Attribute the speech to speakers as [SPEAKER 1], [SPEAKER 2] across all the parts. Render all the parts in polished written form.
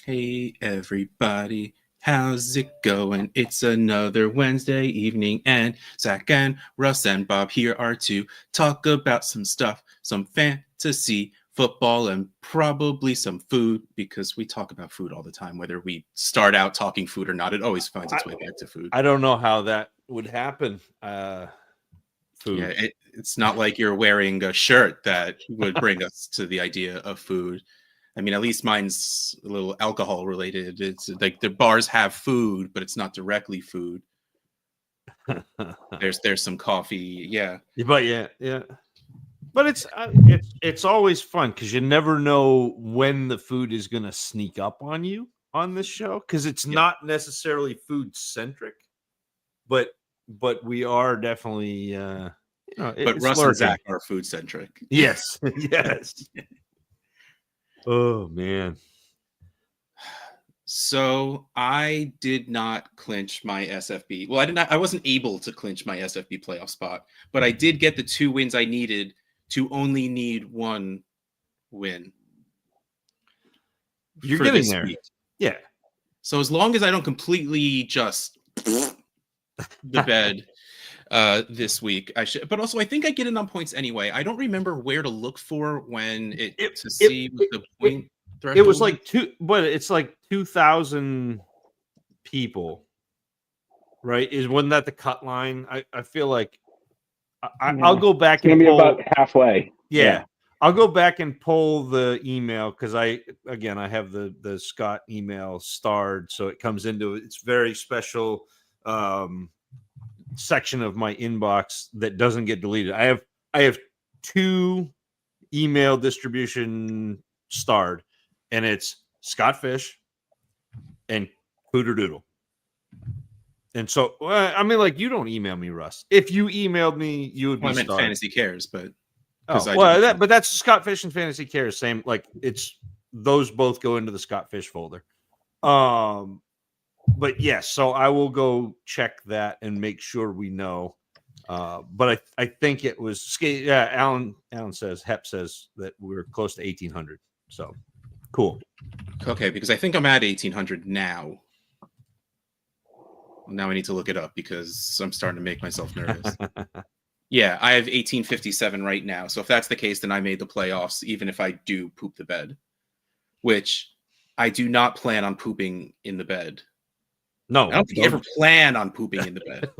[SPEAKER 1] Hey everybody, how's it going? It's another Wednesday evening, and Zach and Russ and Bob here are to talk about some stuff, some fantasy football, and probably some food, because we talk about food all the time, whether we start out talking food or not. It always finds its way back to food.
[SPEAKER 2] I don't know how that would happen. Food.
[SPEAKER 1] Yeah, it's not like you're wearing a shirt that would bring us to the idea of food. I mean, at least mine's a little alcohol related. It's like the bars have food, but it's not directly food. There's some coffee, yeah.
[SPEAKER 2] But yeah. But it's always fun because you never know when the food is going to sneak up on you on this show, because it's not necessarily food centric, but we are definitely
[SPEAKER 1] but Russ and Zach are food centric.
[SPEAKER 2] Yes. Yes. Oh man.
[SPEAKER 1] So I did not clinch my SFB. Well, I wasn't able to clinch my SFB playoff spot, but I did get the 2 wins I needed to only need 1 win.
[SPEAKER 2] You're getting there.
[SPEAKER 1] Week.
[SPEAKER 2] Yeah.
[SPEAKER 1] So as long as I don't completely just the bed this week, I should. But also, I think I get it on points anyway. I don't remember where to look for when to see what the point threshold.
[SPEAKER 2] It was like it's like 2,000 people, right? Wasn't that the cut line? I feel like I'll go back and
[SPEAKER 3] pull, be about halfway.
[SPEAKER 2] Yeah. I'll go back and pull the email because I have the Scott email starred, so it comes into its very special section of my inbox that doesn't get deleted. I have 2 email distribution starred, and it's Scott Fish and Cooter Doodle. And so, I mean, like, you don't email me, Russ. If you emailed me, you would be
[SPEAKER 1] starred. Fantasy Cares, but
[SPEAKER 2] but that's Scott Fish and Fantasy Cares. Same, like, it's those both go into the Scott Fish folder. But yes, so I will go check that and make sure we know. But I think it was Alan says Hep says that we're close to 1,800. So cool.
[SPEAKER 1] Okay, because I think I'm at 1,800 now. Now I need to look it up because I'm starting to make myself nervous. Yeah, I have 1,857 right now. So if that's the case, then I made the playoffs, even if I do poop the bed, which I do not plan on pooping in the bed.
[SPEAKER 2] No,
[SPEAKER 1] I don't think you ever plan on pooping in the bed.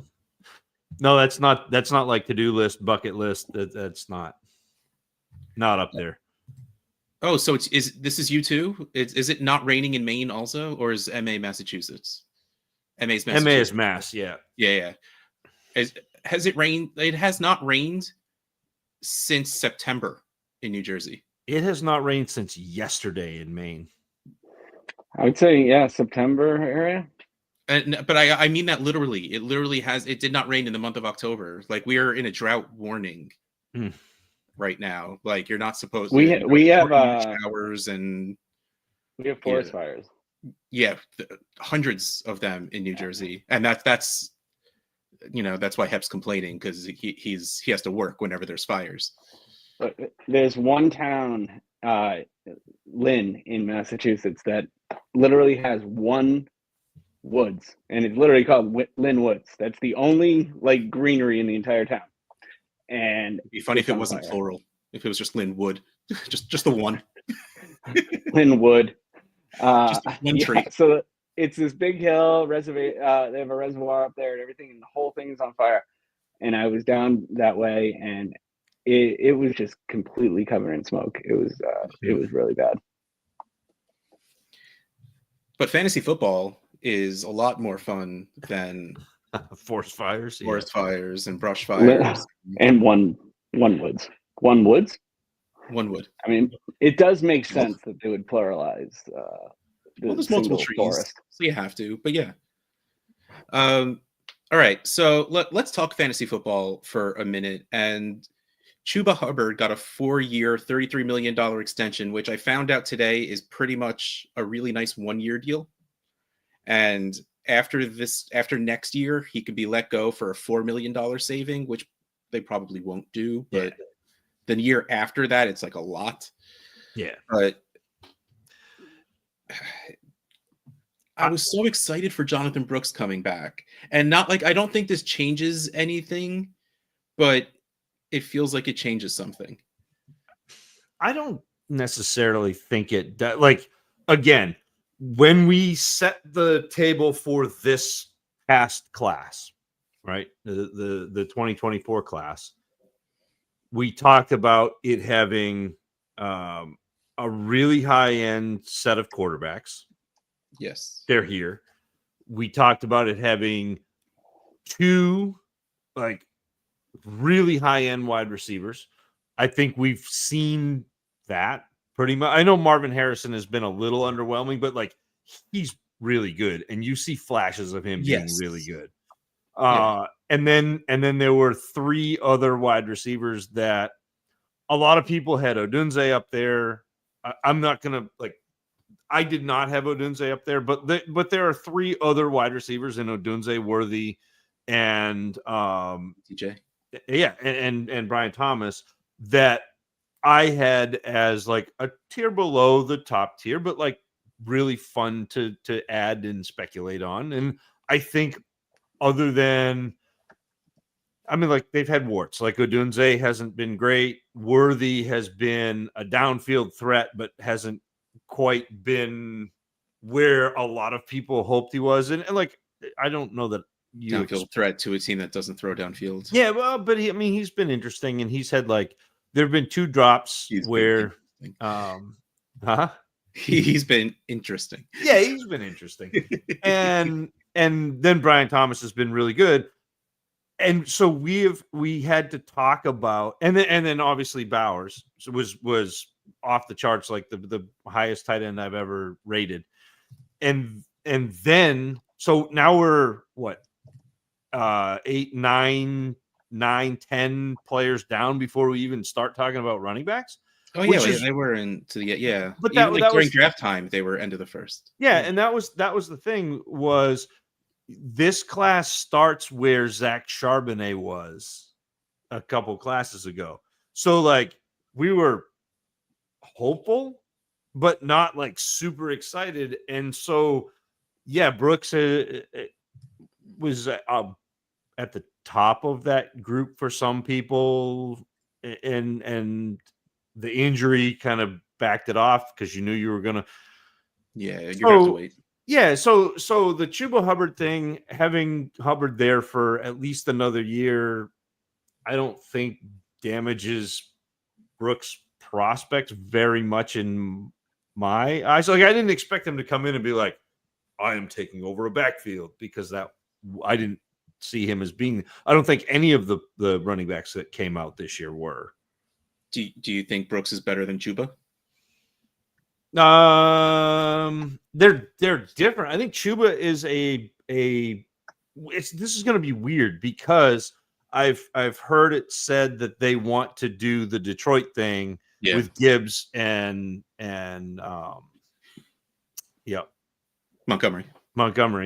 [SPEAKER 2] No, that's not like to-do list, bucket list. That's not up there.
[SPEAKER 1] Oh, so this is you too? Is it not raining in Maine also, or is MA Massachusetts? MA is
[SPEAKER 2] Mass, yeah.
[SPEAKER 1] Yeah. Has it rained? It has not rained since September in New Jersey.
[SPEAKER 2] It has not rained since yesterday in Maine.
[SPEAKER 3] I would say, September area.
[SPEAKER 1] But I mean that literally. It literally has. It did not rain in the month of October. Like, we are in a drought warning right now. Like, you're not supposed.
[SPEAKER 3] We have
[SPEAKER 1] showers and
[SPEAKER 3] we have forest fires.
[SPEAKER 1] Yeah, hundreds of them in New Jersey, and that's why Hep's complaining, because he has to work whenever there's fires.
[SPEAKER 3] But there's one town, Lynn in Massachusetts, that literally has one woods, and it's literally called Lynn Woods. That's the only greenery in the entire town. And
[SPEAKER 1] it'd be funny if it wasn't plural. If it was just Lynn Wood, just the one.
[SPEAKER 3] Lynn Wood.
[SPEAKER 1] Just one tree.
[SPEAKER 3] So it's this big hill reservoir. They have a reservoir up there and everything, and the whole thing is on fire. And I was down that way, and it was just completely covered in smoke. It was really bad.
[SPEAKER 1] But fantasy football is a lot more fun than
[SPEAKER 2] forest fires
[SPEAKER 1] and brush fires
[SPEAKER 3] and one woods.
[SPEAKER 1] One wood.
[SPEAKER 3] I mean, it does make sense that they would pluralize.
[SPEAKER 1] There's multiple trees, forest. So you have to. But yeah. All right. So let's talk fantasy football for a minute. And Chuba Hubbard got a 4-year, $33 million extension, which I found out today is pretty much a really nice 1-year deal. And after next year, he could be let go for a $4 million saving, which they probably won't do. But the year after that, it's like a lot.
[SPEAKER 2] Yeah.
[SPEAKER 1] But I was so excited for Jonathan Brooks coming back, and not like I don't think this changes anything, but it feels like it changes something.
[SPEAKER 2] I don't necessarily think it does. Like, again, when we set the table for this past class, right, the 2024 class, we talked about it having a really high end set of quarterbacks.
[SPEAKER 1] Yes,
[SPEAKER 2] they're here. We talked about it having 2 like really high end wide receivers. I think we've seen that pretty much. I know Marvin Harrison has been a little underwhelming, but like he's really good, and you see flashes of him being really good. And then there were 3 other wide receivers that a lot of people had Odunze up there. I'm not gonna like. I did not have Odunze up there, but there are 3 other wide receivers in Odunze, Worthy, and
[SPEAKER 1] TJ.
[SPEAKER 2] Yeah, and Brian Thomas that I had as like a tier below the top tier, but like really fun to add and speculate on. And I think other than, I mean, like they've had warts. Like Odunze hasn't been great. Worthy has been a downfield threat, but hasn't quite been where a lot of people hoped he was. And like, I don't know that
[SPEAKER 1] downfield threat to a team that doesn't throw downfield.
[SPEAKER 2] Yeah, well, but he's been interesting, and he's had like there have been 2 drops where
[SPEAKER 1] he's been interesting.
[SPEAKER 2] Yeah, he's been interesting. and then Brian Thomas has been really good. And so we had to talk about, and then obviously Bowers was off the charts, like the highest tight end I've ever rated. And then so now we're what 8, 9, 10 players down before we even start talking about running backs.
[SPEAKER 1] Oh yeah, they were into the
[SPEAKER 2] but
[SPEAKER 1] even
[SPEAKER 2] that
[SPEAKER 1] during
[SPEAKER 2] was
[SPEAKER 1] draft time they were end of the first.
[SPEAKER 2] Yeah, and that was the thing was this class starts where Zach Charbonnet was a couple classes ago. So like we were hopeful, but not like super excited. And so yeah, Brooks was at the top of that group for some people, and the injury kind of backed it off because you knew you were gonna.
[SPEAKER 1] Yeah, you're gonna have to wait.
[SPEAKER 2] Yeah, so the Chuba Hubbard thing, having Hubbard there for at least another year, I don't think damages Brooks' prospects very much in my eyes. Like I didn't expect him to come in and be like, I am taking over a backfield, because that I didn't see him as being. I don't think any of the running backs that came out this year were.
[SPEAKER 1] Do you think Brooks is better than Chuba?
[SPEAKER 2] They're different. I think Chuba is this is going to be weird because I've heard it said that they want to do the Detroit thing with Gibbs and Montgomery.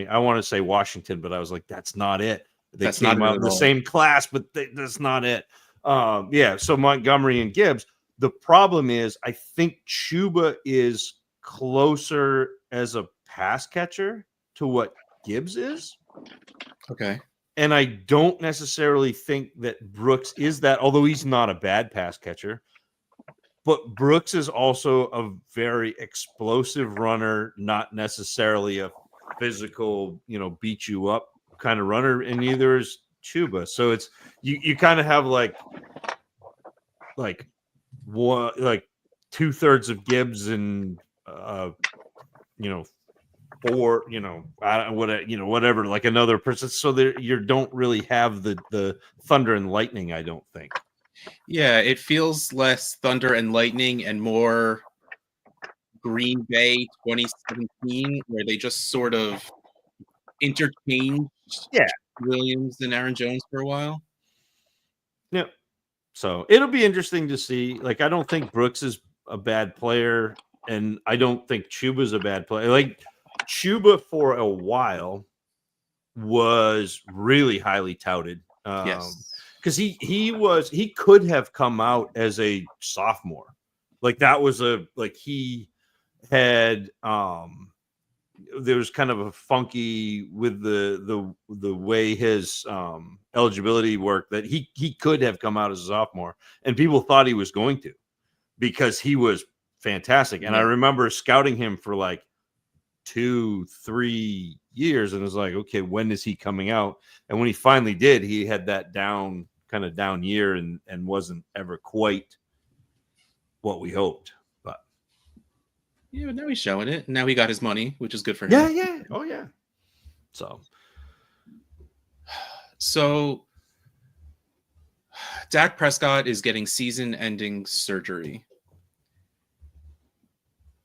[SPEAKER 2] I want to say Washington, but I was like, that's not it. That's came out in the same class, but that's not it. So Montgomery and Gibbs. The problem is, I think Chuba is closer as a pass catcher to what Gibbs is.
[SPEAKER 1] Okay.
[SPEAKER 2] And I don't necessarily think that Brooks is that, although he's not a bad pass catcher. But Brooks is also a very explosive runner, not necessarily a physical, beat you up kind of runner, and neither is Chuba. So it's you kind of have like 2/3 of Gibbs and 4, whatever, like another person. So there you don't really have the thunder and lightning, I don't think.
[SPEAKER 1] Yeah, it feels less thunder and lightning and more Green Bay 2017, where they just sort of interchanged Williams and Aaron Jones for a while.
[SPEAKER 2] Yeah. So it'll be interesting to see. Like, I don't think Brooks is a bad player, and I don't think Chuba's a bad player. Like, Chuba for a while was really highly touted. Because he could have come out as a sophomore. Like that was he had there was kind of a funky with the way his eligibility worked, that he could have come out as a sophomore, and people thought he was going to, because he was fantastic. And I remember scouting him for like 2-3 years, and it was like, okay, when is he coming out? And when he finally did, he had that down year and wasn't ever quite what we hoped. But
[SPEAKER 1] yeah, but now he's showing it. Now he got his money, which is good for him.
[SPEAKER 2] Yeah. Oh yeah.
[SPEAKER 1] So Dak Prescott is getting season-ending surgery.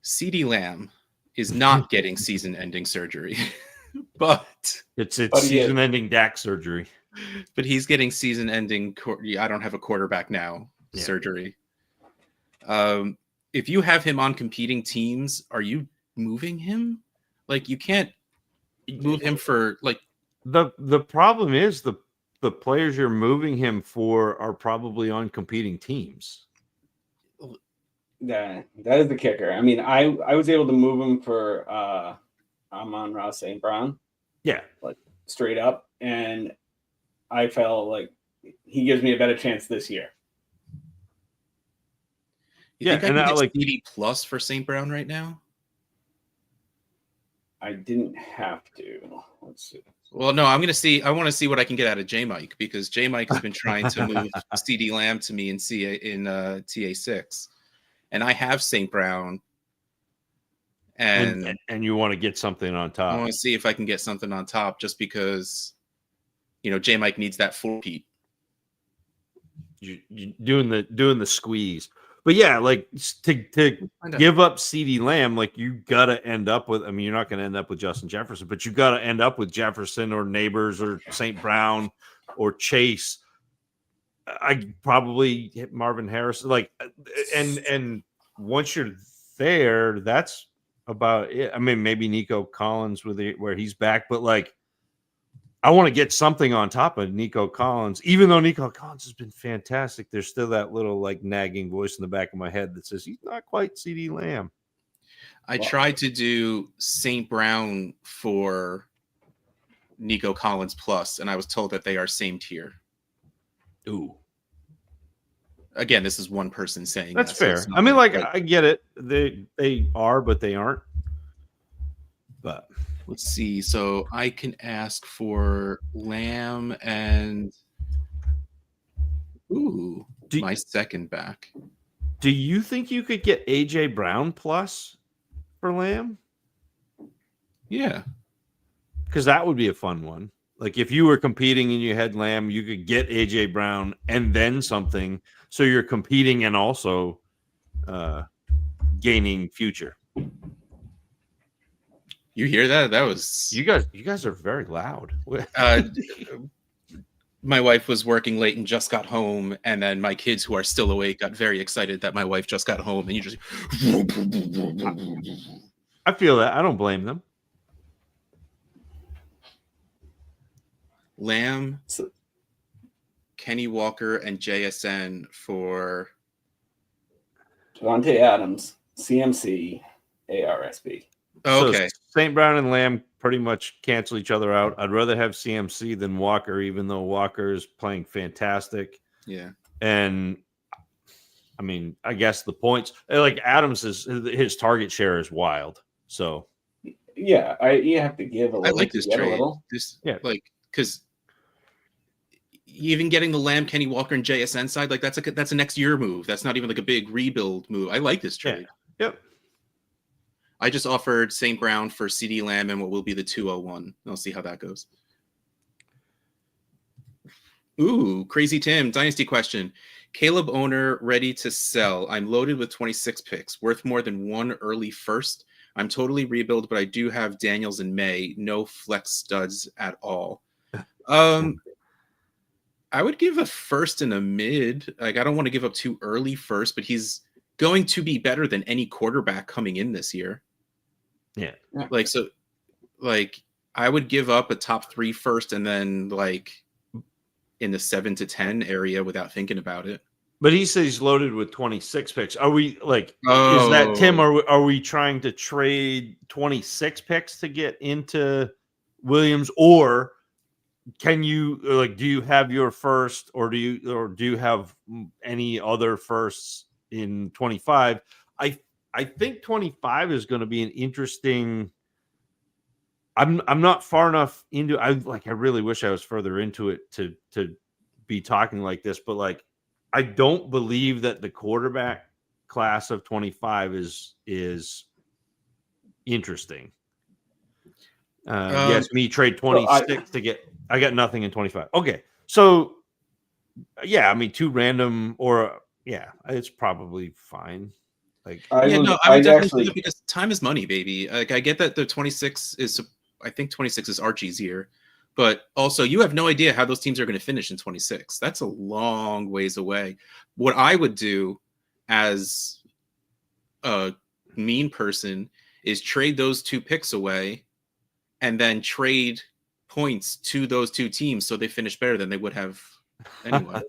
[SPEAKER 1] CeeDee Lamb is not getting season-ending surgery, but
[SPEAKER 2] it's season-ending Dak surgery.
[SPEAKER 1] But he's getting season-ending. I don't have a quarterback now surgery. If you have him on competing teams, are you moving him? Like, you can't move him for like.
[SPEAKER 2] The problem is the players you're moving him for are probably on competing teams.
[SPEAKER 3] That is the kicker. I mean, I was able to move him for Amon-Ra St. Brown.
[SPEAKER 2] Yeah.
[SPEAKER 3] Like straight up. And I felt like he gives me a better chance this year.
[SPEAKER 1] You think I can get like CD plus for St. Brown right now?
[SPEAKER 3] I didn't have to. Let's see.
[SPEAKER 1] Well, no, I'm going to see. I want to see what I can get out of J Mike, because J Mike has been trying to move CeeDee Lamb to me in TA6, and I have St. Brown, and
[SPEAKER 2] you want to get something on top.
[SPEAKER 1] I want to see if I can get something on top, just because, J Mike needs that 4-peat.
[SPEAKER 2] You doing the squeeze. But yeah, like to give up CeeDee Lamb, like you got to end up with, I mean, you're not going to end up with Justin Jefferson, but you got to end up with Jefferson or Neighbors or St. Brown or Chase. I probably hit Marvin Harrison. Like, and once you're there, that's about it. I mean, maybe Nico Collins where he's back, but like, I want to get something on top of Nico Collins. Even though Nico Collins has been fantastic, there's still that little like nagging voice in the back of my head that says he's not quite CeeDee Lamb.
[SPEAKER 1] I tried to do St. Brown for Nico Collins plus, and I was told that they are same tier.
[SPEAKER 2] Ooh.
[SPEAKER 1] Again, this is one person saying
[SPEAKER 2] that's fair. I mean, like, I get it. They are, but they aren't. But
[SPEAKER 1] let's see. So I can ask for Lamb and my second back.
[SPEAKER 2] Do you think you could get AJ Brown plus for Lamb?
[SPEAKER 1] Yeah,
[SPEAKER 2] because that would be a fun one. Like if you were competing and you had Lamb, you could get AJ Brown and then something, so you're competing and also gaining future.
[SPEAKER 1] You hear that? That was
[SPEAKER 2] you guys are very loud.
[SPEAKER 1] My wife was working late and just got home, and then my kids, who are still awake, got very excited that my wife just got home, and you just
[SPEAKER 2] I feel that. I don't blame them.
[SPEAKER 1] Lamb, Kenny Walker, and JSN for
[SPEAKER 3] Devontae Adams, CMC, ARSB.
[SPEAKER 1] Oh, okay.
[SPEAKER 2] So St. Brown and Lamb pretty much cancel each other out. I'd rather have CMC than Walker, even though Walker is playing fantastic.
[SPEAKER 1] Yeah.
[SPEAKER 2] And I mean, I guess the points, like Adams, his target share is wild. So
[SPEAKER 3] yeah, you have to give a little.
[SPEAKER 1] I like this trade. Because even getting the Lamb, Kenny Walker, and JSN side, like that's a next year move. That's not even like a big rebuild move. I like this trade.
[SPEAKER 2] Yeah. Yep.
[SPEAKER 1] I just offered St. Brown for CeeDee Lamb and what will be the 201. I'll see how that goes. Ooh, Crazy Tim, Dynasty question. Caleb owner ready to sell. I'm loaded with 26 picks, worth more than one early first. I'm totally rebuild, but I do have Daniels in May. No flex studs at all. I would give a first and a mid. Like, I don't want to give up too early first, but he's going to be better than any quarterback coming in this year.
[SPEAKER 2] Yeah.
[SPEAKER 1] I would give up a top 3 first and then like in the 7 to 10 area without thinking about it.
[SPEAKER 2] But he says he's loaded with 26 picks. Are we like, is that Tim?
[SPEAKER 1] Oh.
[SPEAKER 2] Are we trying to trade 26 picks to get into Williams, or can you like, do you have your first, or do you have any other firsts in 25? I think 25 is going to be an interesting. I'm not far enough into. I really wish I was further into it to be talking like this, but like, I don't believe that the quarterback class of 25 is interesting. Yes, me trade 26 to get. I got nothing in 25. Okay, so yeah, I mean, two random, or yeah, it's probably fine. Like,
[SPEAKER 1] I would definitely do it because time is money, baby. Like, I get that the 26 is, I think 26 is Archie's year, but also you have no idea how those teams are going to finish in 26. That's a long ways away. What I would do as a mean person is trade those 2 picks away and then trade points to those 2 teams so they finish better than they would have anyway,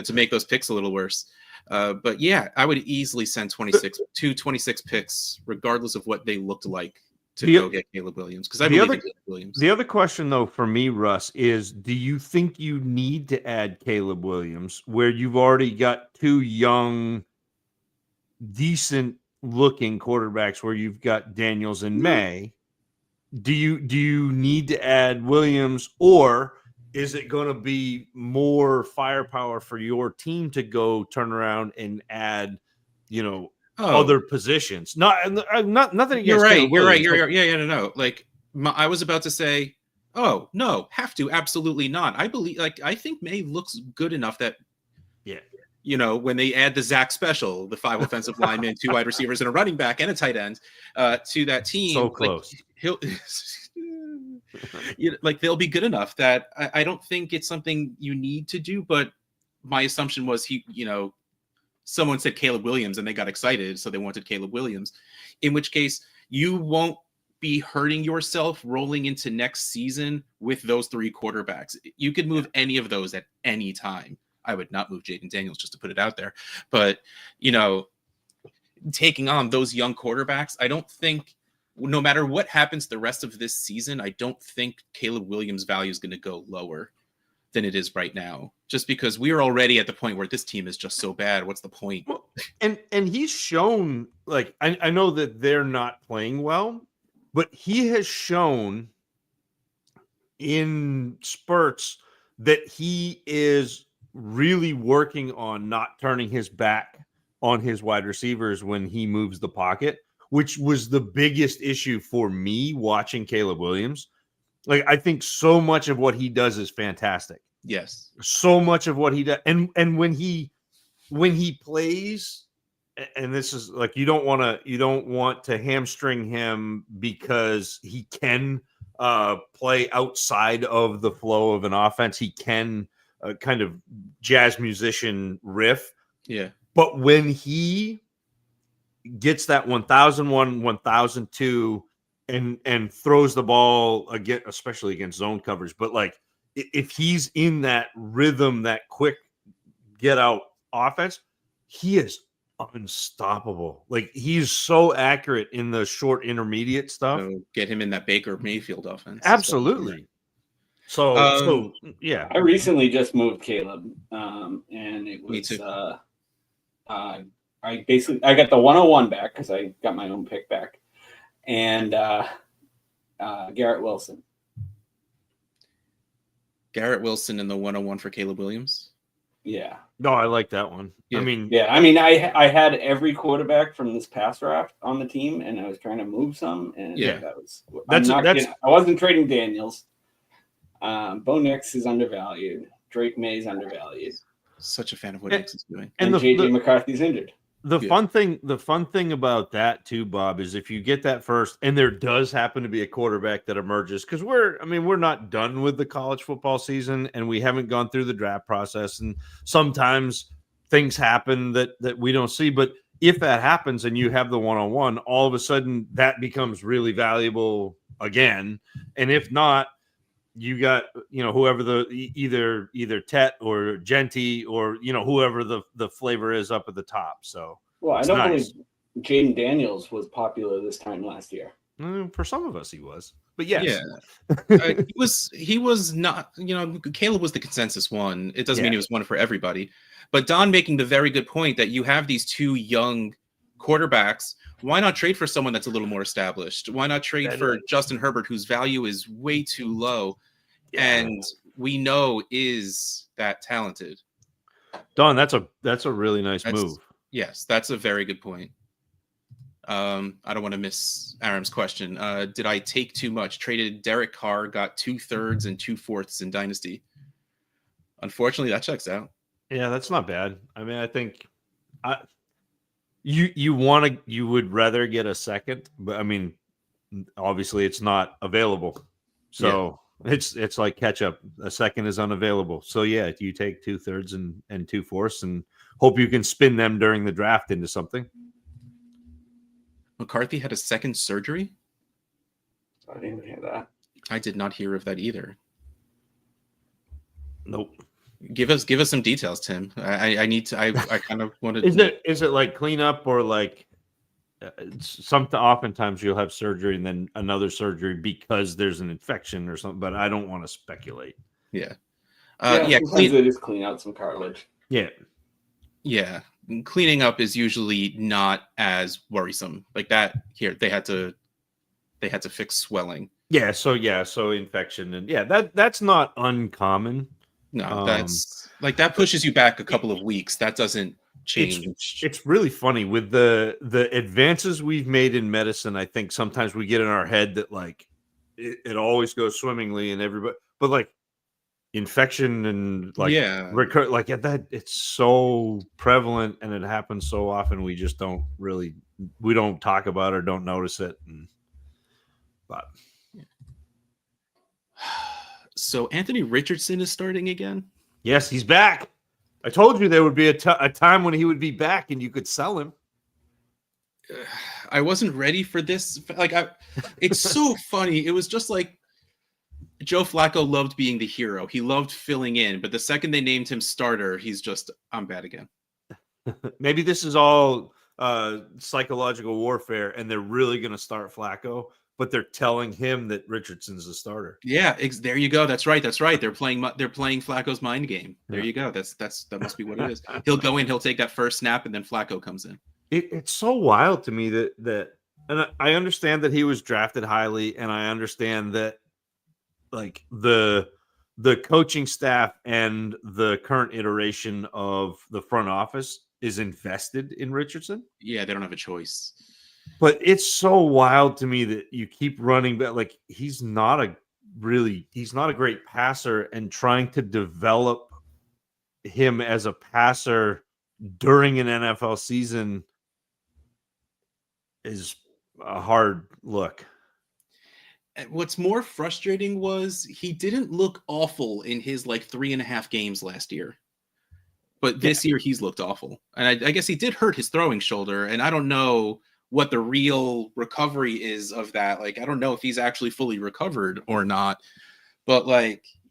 [SPEAKER 1] to make those picks a little worse. But yeah, I would easily send 26 picks, regardless of what they looked like, to go get Caleb Williams, because I believe in Caleb Williams.
[SPEAKER 2] The other question, though, for me, Russ, is do you think you need to add Caleb Williams where you've already got 2 young, decent-looking quarterbacks where you've got Daniels and May? Do you need to add Williams, or is it going to be more firepower for your team to go turn around and add, other positions? Nothing against.
[SPEAKER 1] You're right. Yeah. No. Like, I was about to say, oh no, have to, absolutely not. I think May looks good enough that, when they add the Zach special, the 5 offensive linemen, 2 wide receivers, and a running back and a tight end to that team,
[SPEAKER 2] so close.
[SPEAKER 1] He'll. They'll be good enough that I don't think it's something you need to do. But my assumption was someone said Caleb Williams and they got excited, so they wanted Caleb Williams. In which case, you won't be hurting yourself rolling into next season with those 3 quarterbacks. You could move any of those at any time. I would not move Jaden Daniels, just to put it out there. But taking on those young quarterbacks, I don't think, no matter what happens the rest of this season, I don't think Caleb Williams' value is going to go lower than it is right now, just because we are already at the point where this team is just so bad. What's the point?
[SPEAKER 2] Well, and he's shown, like, I know that they're not playing well, but he has shown in spurts that he is really working on not turning his back on his wide receivers when he moves the pocket, which was the biggest issue for me watching Caleb Williams. Like, I think so much of what he does is fantastic.
[SPEAKER 1] Yes.
[SPEAKER 2] So much of what he does. And when he plays, and this is like, you don't want to hamstring him because he can play outside of the flow of an offense. He can kind of jazz musician riff.
[SPEAKER 1] Yeah.
[SPEAKER 2] But when he gets that 1001, 1002 and throws the ball again, especially against zone coverage, but like, if he's in that rhythm, that quick get out offense, he is unstoppable. Like, he's so accurate in the short intermediate stuff.
[SPEAKER 1] So get him in that Baker Mayfield offense.
[SPEAKER 2] Absolutely. So yeah.
[SPEAKER 3] I recently just moved Caleb, and it was
[SPEAKER 1] me too.
[SPEAKER 3] I got the 101 back because I got my own pick back, and Garrett Wilson.
[SPEAKER 1] Garrett Wilson in the 101 for Caleb Williams.
[SPEAKER 3] Yeah.
[SPEAKER 2] No, I like that one.
[SPEAKER 1] Yeah.
[SPEAKER 3] I had every quarterback from this past draft on the team, and I was trying to move some, and I wasn't trading Daniels. Bo Nix is undervalued. Drake May is undervalued.
[SPEAKER 1] Such a fan of what Nix is doing.
[SPEAKER 3] And JJ McCarthy's injured.
[SPEAKER 2] The fun thing about that too, Bob, is if you get that first, and there does happen to be a quarterback that emerges, because we're not done with the college football season, and we haven't gone through the draft process, and sometimes things happen that we don't see. But if that happens and you have the 101, all of a sudden that becomes really valuable again. And if not, you got, whoever either Tet or Genty or, whoever the flavor is up at the top. So,
[SPEAKER 4] well, I don't believe Jaden Daniels was popular this time last year.
[SPEAKER 2] For some of us, he was, but yes,
[SPEAKER 1] he was not. Caleb was the consensus one. It doesn't mean he was one for everybody. But Don making the very good point that you have these two young quarterbacks. Why not trade for someone that's a little more established? Why not trade for Justin Herbert, whose value is way too low, and we know is that talented?
[SPEAKER 2] Don, that's a really nice move.
[SPEAKER 1] Yes, that's a very good point. I don't want to miss Aram's question. Did I take too much? Traded Derek Carr, got 2/3 and 2/4 in Dynasty. Unfortunately, that checks out.
[SPEAKER 2] Yeah, that's not bad. I mean, I think you would rather get a second, but I mean, obviously it's not available. So it's like catch up. A second is unavailable. So yeah, you take 2/3 and 2/4 and hope you can spin them during the draft into something.
[SPEAKER 1] McCarthy had a second surgery?
[SPEAKER 4] I didn't hear that.
[SPEAKER 1] I did not hear of that either.
[SPEAKER 2] Nope.
[SPEAKER 1] Give us some details, Tim. I need to. I kind of wanted.
[SPEAKER 2] Is it like cleanup or like something? Oftentimes you'll have surgery and then another surgery because there's an infection or something. But I don't want to speculate.
[SPEAKER 1] Yeah.
[SPEAKER 4] Sometimes they just clean out some cartilage.
[SPEAKER 2] Yeah.
[SPEAKER 1] Yeah. Cleaning up is usually not as worrisome. Like that here, they had to fix swelling.
[SPEAKER 2] So infection and that's not uncommon.
[SPEAKER 1] No, that's like that pushes you back a couple of weeks. That doesn't change.
[SPEAKER 2] It's really funny with the advances we've made in medicine. I think sometimes we get in our head that like it always goes swimmingly and everybody, but like infection and like recur like that, it's so prevalent and it happens so often. We just don't talk about it or don't notice it. But
[SPEAKER 1] so Anthony Richardson is starting again.
[SPEAKER 2] Yes, he's back. I told you there would be a time when he would be back and you could sell him.
[SPEAKER 1] I wasn't ready for this. It's so funny. It was just like Joe Flacco loved being the hero. He loved filling in, but the second they named him starter, he's just, I'm bad again.
[SPEAKER 2] Maybe this is all psychological warfare and they're really going to start Flacco, but they're telling him that Richardson's the starter.
[SPEAKER 1] Yeah, there you go. That's right. They're playing Flacco's mind game. There you go. That must be what it is. He'll go in, he'll take that first snap, and then Flacco comes in.
[SPEAKER 2] It's so wild to me that and I understand that he was drafted highly, and I understand that like the coaching staff and the current iteration of the front office is invested in Richardson.
[SPEAKER 1] Yeah, they don't have a choice.
[SPEAKER 2] But it's so wild to me that you keep running back. Like he's not a great passer, and trying to develop him as a passer during an NFL season is a hard look.
[SPEAKER 1] And what's more frustrating was he didn't look awful in his 3.5 games last year. But this year he's looked awful. And I guess he did hurt his throwing shoulder, and I don't know what the real recovery is of that. I don't know if he's actually fully recovered or not, but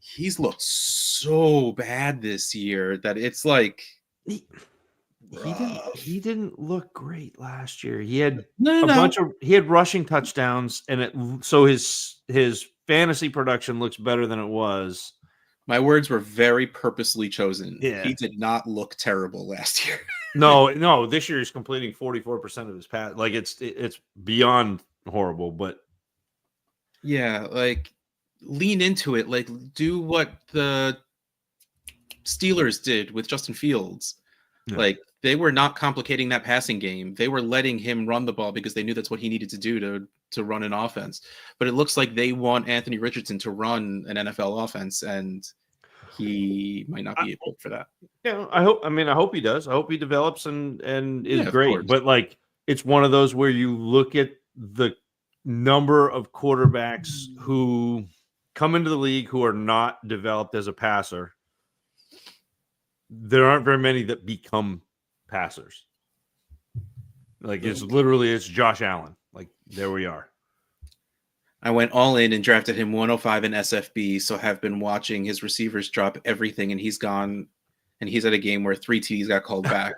[SPEAKER 1] he's looked so bad this year that it's
[SPEAKER 2] he didn't look great last year. He had he had rushing touchdowns, and so his fantasy production looks better than it was.
[SPEAKER 1] My words were very purposely chosen.
[SPEAKER 2] Yeah.
[SPEAKER 1] He did not look terrible last year.
[SPEAKER 2] No, this year he's completing 44% of his pass. It's beyond horrible, but
[SPEAKER 1] yeah, lean into it. Do what the Steelers did with Justin Fields. Yeah. They were not complicating that passing game. They were letting him run the ball because they knew that's what he needed to do to run an offense. But it looks like they want Anthony Richardson to run an NFL offense, and he might not be able for that.
[SPEAKER 2] Yeah, I hope he does. I hope he develops and is great. But it's one of those where you look at the number of quarterbacks who come into the league who are not developed as a passer. There aren't very many that become passers. It's Josh Allen. There we are.
[SPEAKER 1] I went all in and drafted him 105 in SFB, so have been watching his receivers drop everything, and he's gone, and he's at a game where 3 TDs got called back.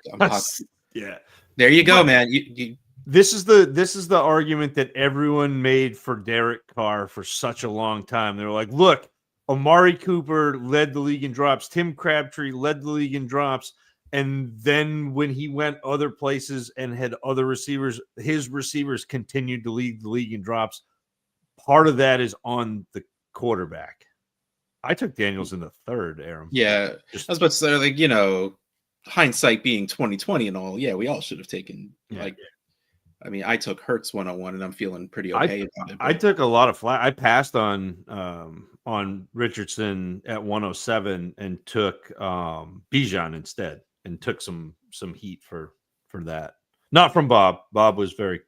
[SPEAKER 2] Yeah.
[SPEAKER 1] There you go, man.
[SPEAKER 2] This is the argument that everyone made for Derek Carr for such a long time. They were like, look, Amari Cooper led the league in drops. Tim Crabtree led the league in drops. And then when he went other places and had other receivers, his receivers continued to lead the league in drops. Part of that is on the quarterback. I took Daniels in the third, Aaron.
[SPEAKER 1] Yeah. I was about to say, like, you know, hindsight being 2020 and all, yeah, we all should have taken I mean, I took Hurts 101 and I'm feeling pretty okay about it.
[SPEAKER 2] I took a lot of flat. I passed on Richardson at 107 and took Bijan instead and took some heat for that. Not from Bob. Bob was very,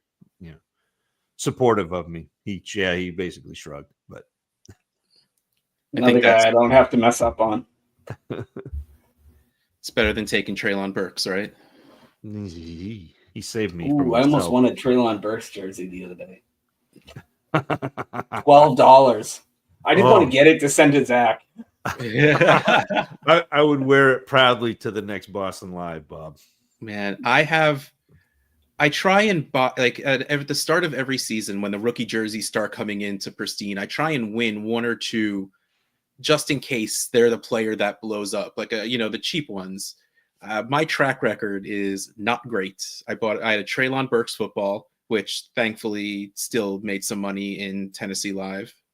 [SPEAKER 2] supportive of me. He basically shrugged, but
[SPEAKER 3] another guy I don't have to mess up on.
[SPEAKER 1] It's better than taking Treylon Burks, right?
[SPEAKER 2] He saved me.
[SPEAKER 4] Ooh, I almost won a Treylon Burks jersey the other day. $12. I didn't want to get it to send to Zach.
[SPEAKER 2] I would wear it proudly to the next Boston Live, Bob.
[SPEAKER 1] Man, I try and buy, like, at the start of every season when the rookie jerseys start coming into pristine, I try and win 1 or 2 just in case they're the player that blows up, like the cheap ones. My track record is not great. I had a Treylon Burks football, which thankfully still made some money in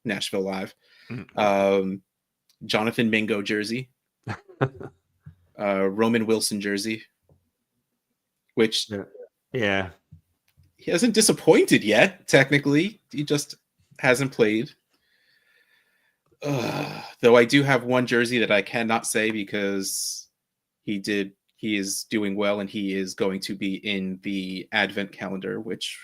[SPEAKER 1] Nashville Live. Jonathan Mingo jersey, Roman Wilson jersey, which
[SPEAKER 2] he
[SPEAKER 1] hasn't disappointed yet. Technically, he just hasn't played. Though I do have one jersey that I cannot say because he is doing well and he is going to be in the advent calendar, which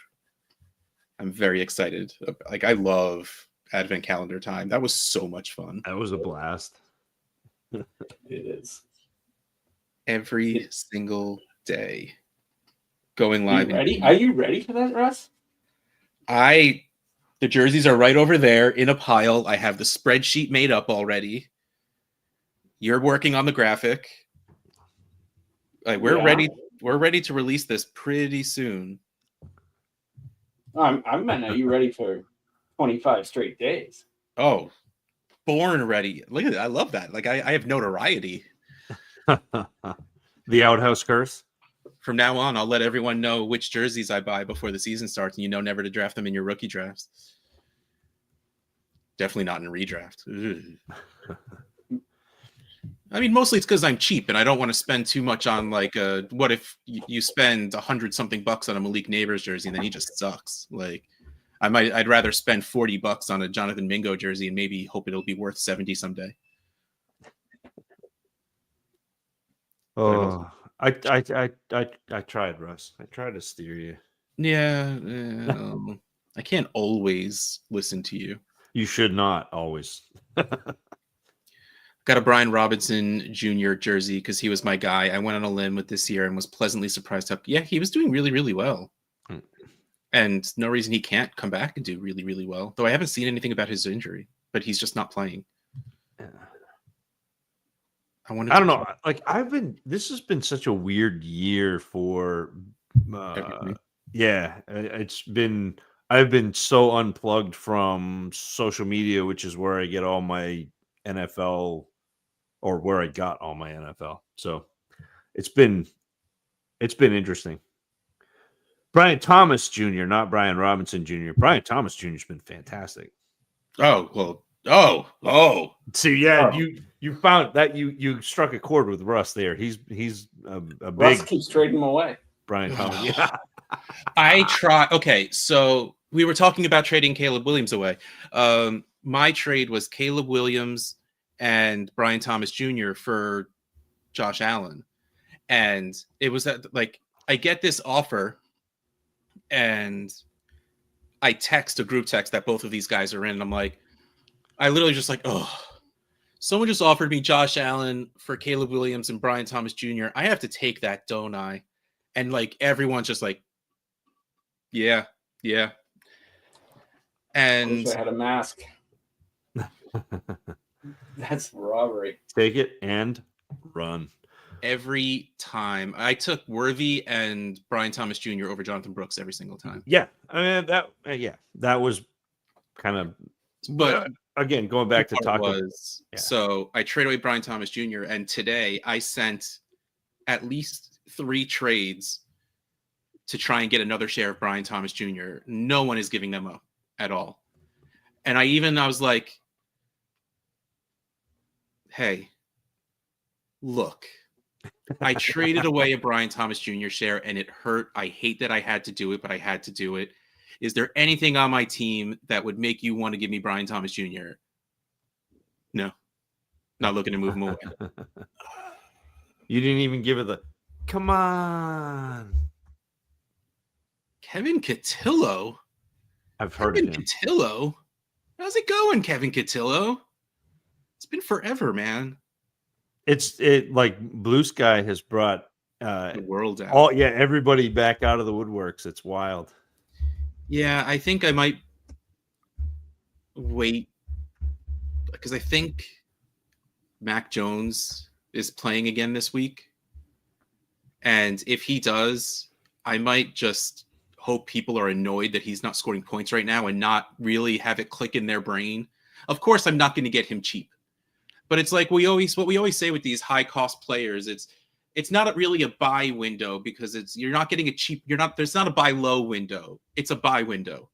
[SPEAKER 1] I'm very excited. Like, I love advent calendar time. That was so much fun.
[SPEAKER 2] That was a blast.
[SPEAKER 4] It is.
[SPEAKER 1] Every single day. Going live.
[SPEAKER 4] Are you ready for that, Russ?
[SPEAKER 1] The jerseys are right over there in a pile. I have the spreadsheet made up already. You're working on the graphic. We're ready. We're ready to release this pretty soon.
[SPEAKER 4] I meant, are you ready for 25 straight days?
[SPEAKER 1] Oh, born ready. Look at that. I love that. Like, I have notoriety.
[SPEAKER 2] The outhouse curse.
[SPEAKER 1] From now on, I'll let everyone know which jerseys I buy before the season starts, and never to draft them in your rookie drafts. Definitely not in a redraft. I mean, mostly it's because I'm cheap and I don't want to spend too much on, like, what if you spend $100-something on a Malik Neighbors jersey and then he just sucks? Like, I'd rather spend $40 on a Jonathan Mingo jersey and maybe hope it'll be worth 70 someday.
[SPEAKER 2] Oh, I tried, Russ. I tried to steer you.
[SPEAKER 1] Yeah, I can't always listen to you.
[SPEAKER 2] You should not always.
[SPEAKER 1] Got a Brian Robinson Jr. jersey because he was my guy. I went on a limb with this year and was pleasantly surprised. He was doing really, really well. And no reason he can't come back and do really, really well. Though I haven't seen anything about his injury, but he's just not playing.
[SPEAKER 2] I don't know. Like, this has been such a weird year for, I've been so unplugged from social media, which is where I get all my NFL, or where I got all my NFL. So it's been interesting. Brian Thomas Jr., not Brian Robinson Jr. Brian Thomas Jr. has been fantastic. See, you found that you struck a chord with Russ there. He's a big.
[SPEAKER 4] Russ keeps trading him away.
[SPEAKER 2] Brian Thomas. Yeah.
[SPEAKER 1] I try. Okay, so we were talking about trading Caleb Williams away. My trade was Caleb Williams and Brian Thomas Jr. for Josh Allen, and it was that, like, I get this offer, and I text a group text that both of these guys are in, and I'm like, I literally just like, someone just offered me Josh Allen for Caleb Williams and Brian Thomas Jr. I have to take that, don't I? And, like, everyone's just like, yeah. And
[SPEAKER 4] I wish I had a mask. That's robbery.
[SPEAKER 2] Take it and run.
[SPEAKER 1] Every time I took Worthy and Brian Thomas Jr. over Jonathan Brooks every single time.
[SPEAKER 2] Yeah, I mean that was kind of. But again, going back to talk
[SPEAKER 1] was so I traded away Brian Thomas Jr. and today I sent at least 3 trades to try and get another share of Brian Thomas Jr. No one is giving them up at all. And I was like, hey, look, I traded away a Brian Thomas Jr. share and it hurt. I hate that I had to do it, but I had to do it. Is there anything on my team that would make you want to give me Brian Thomas Jr.? No. Not looking to move him away.
[SPEAKER 2] You didn't even give it the, come on.
[SPEAKER 1] Kevin Cotillo?
[SPEAKER 2] I've heard of him.
[SPEAKER 1] Cotillo? How's it going, Kevin Cotillo? It's been forever, man.
[SPEAKER 2] It like Blue Sky has brought
[SPEAKER 1] the world out.
[SPEAKER 2] Everybody back out of the woodworks. It's wild.
[SPEAKER 1] Yeah, I think I might wait because I think Mac Jones is playing again this week. And if he does, I might just hope people are annoyed that he's not scoring points right now and not really have it click in their brain. Of course, I'm not going to get him cheap. But it's like what we always say with these high cost players, it's not really a buy window because you're not getting a cheap, there's not a buy low window. It's a buy window.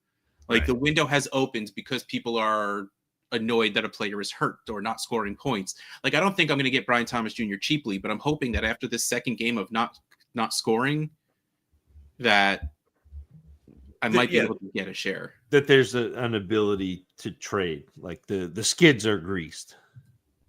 [SPEAKER 1] Like the window has opened because people are annoyed that a player is hurt or not scoring points. Like I don't think I'm going to get Brian Thomas Jr. cheaply, but I'm hoping that after this second game of not scoring, that I might be able to get a share.
[SPEAKER 2] That there's an ability to trade. Like the skids are greased.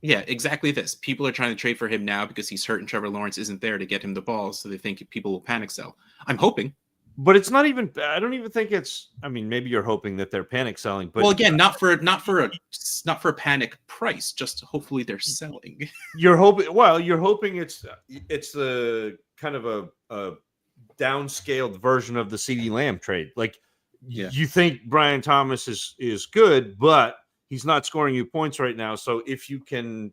[SPEAKER 1] Yeah, exactly this. People are trying to trade for him now because he's hurt and Trevor Lawrence isn't there to get him the ball, so they think people will panic sell. I'm hoping.
[SPEAKER 2] But it's not even, I don't even think it's, I mean, maybe you're hoping that they're panic selling, but
[SPEAKER 1] well, again, not for a panic price, just hopefully they're selling.
[SPEAKER 2] You're hoping it's a kind of a downscaled version of the CeeDee Lamb trade. Like you think Brian Thomas is good, but he's not scoring you points right now. So if you can,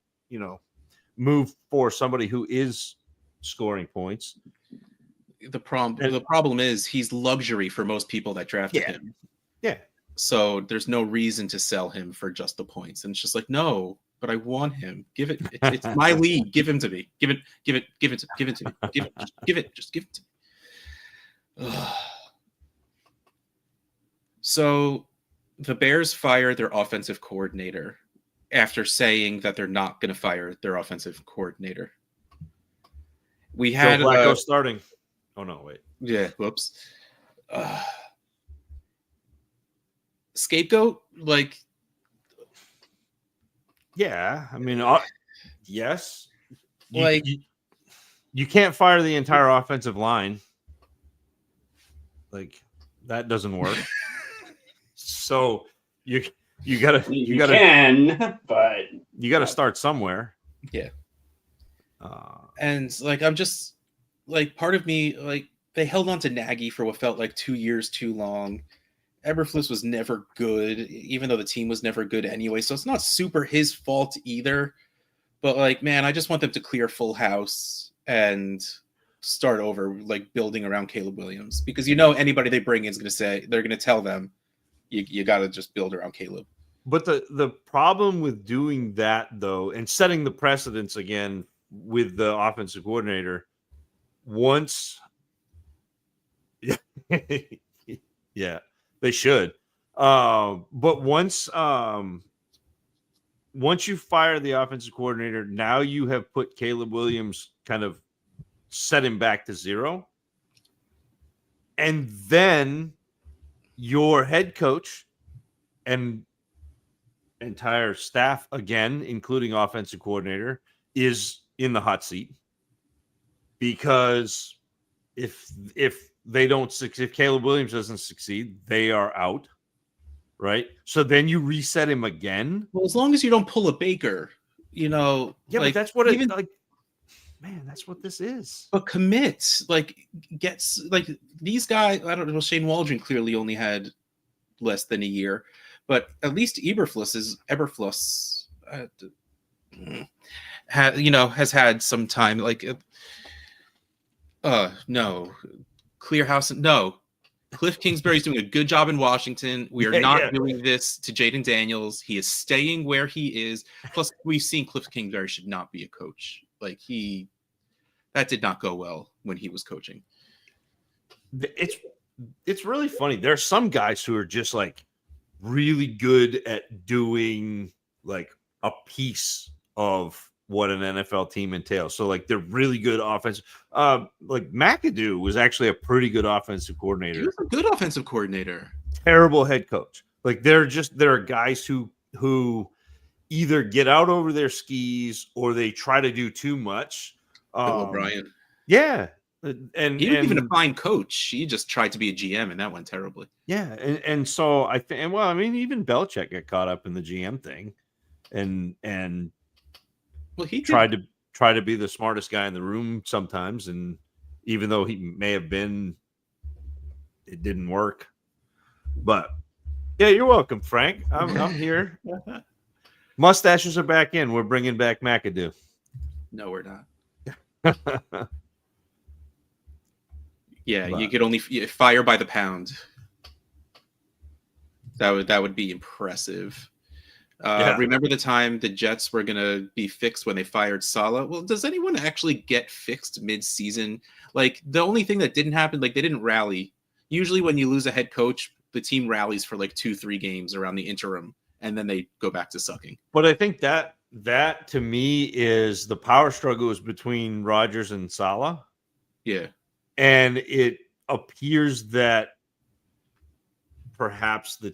[SPEAKER 2] move for somebody who is scoring points.
[SPEAKER 1] The problem is he's luxury for most people that drafted him.
[SPEAKER 2] Yeah.
[SPEAKER 1] So there's no reason to sell him for just the points. And it's just like, no, but I want him. Give it. It's my league. Give him to me. Give it to me. Give it to me. Just give it to me. So the Bears fire their offensive coordinator after saying that they're not going to fire their offensive coordinator. We had
[SPEAKER 2] Joe Flacco starting. Oh no! Wait.
[SPEAKER 1] Yeah. Whoops. Scapegoat, like.
[SPEAKER 2] Yeah, I mean, yes. You can't fire the entire offensive line. Like that doesn't work. So you gotta start somewhere.
[SPEAKER 1] Yeah. And like I'm just like part of me like they held on to Nagy for what felt like 2 years too long. Eberflus was never good, even though the team was never good anyway. So it's not super his fault either. But like, man, I just want them to clear full house and start over, like building around Caleb Williams, because anybody they bring in is going to say they're going to tell them you got to just build around Caleb.
[SPEAKER 2] But the problem with doing that though, and setting the precedence again with the offensive coordinator, once, yeah, they should. But once you fire the offensive coordinator, now you have put Caleb Williams kind of set him back to zero. And then your head coach and entire staff, again, including offensive coordinator, is in the hot seat. Because if they don't succeed, if Caleb Williams doesn't succeed, they are out. Right. So then you reset him again.
[SPEAKER 1] Well, as long as you don't pull a Baker,
[SPEAKER 2] Yeah, but that's what it's like. Man, that's what this is.
[SPEAKER 1] But commits, like gets like these guys. I don't know. Shane Waldron clearly only had less than a year, But at least Eberflus has had some time. Like, no, Clearhouse, no. Cliff Kingsbury's doing a good job in Washington. We are not doing this to Jaden Daniels. He is staying where he is. Plus, we've seen Cliff Kingsbury should not be a coach. Like, that did not go well when he was coaching.
[SPEAKER 2] It's really funny. There are some guys who are just like really good at doing like a piece of what an NFL team entails. So like they're really good offense. Like McAdoo was actually a pretty good offensive coordinator.
[SPEAKER 1] He was a good offensive coordinator.
[SPEAKER 2] Terrible head coach. Like there are guys who either get out over their skis or they try to do too much.
[SPEAKER 1] Bill O'Brien.
[SPEAKER 2] Yeah. And
[SPEAKER 1] he wasn't even a fine coach. He just tried to be a GM, and that went terribly.
[SPEAKER 2] Yeah, and so I think, well, I mean, even Belichick got caught up in the GM thing, and
[SPEAKER 1] well, he
[SPEAKER 2] tried to be the smartest guy in the room sometimes, and even though he may have been, it didn't work. But yeah, you're welcome, Frank. I'm here. Mustaches are back in. We're bringing back McAdoo.
[SPEAKER 1] No, we're not. Yeah, you could only fire by the pound. That would be impressive. Remember the time the Jets were going to be fixed when they fired Saleh? Well, does anyone actually get fixed mid-season? Like, the only thing that didn't happen, like, they didn't rally. Usually when you lose a head coach, the team rallies for like 2-3 games around the interim, and then they go back to sucking.
[SPEAKER 2] But I think that to me is the power struggle is between Rodgers and Saleh.
[SPEAKER 1] Yeah.
[SPEAKER 2] And it appears that perhaps the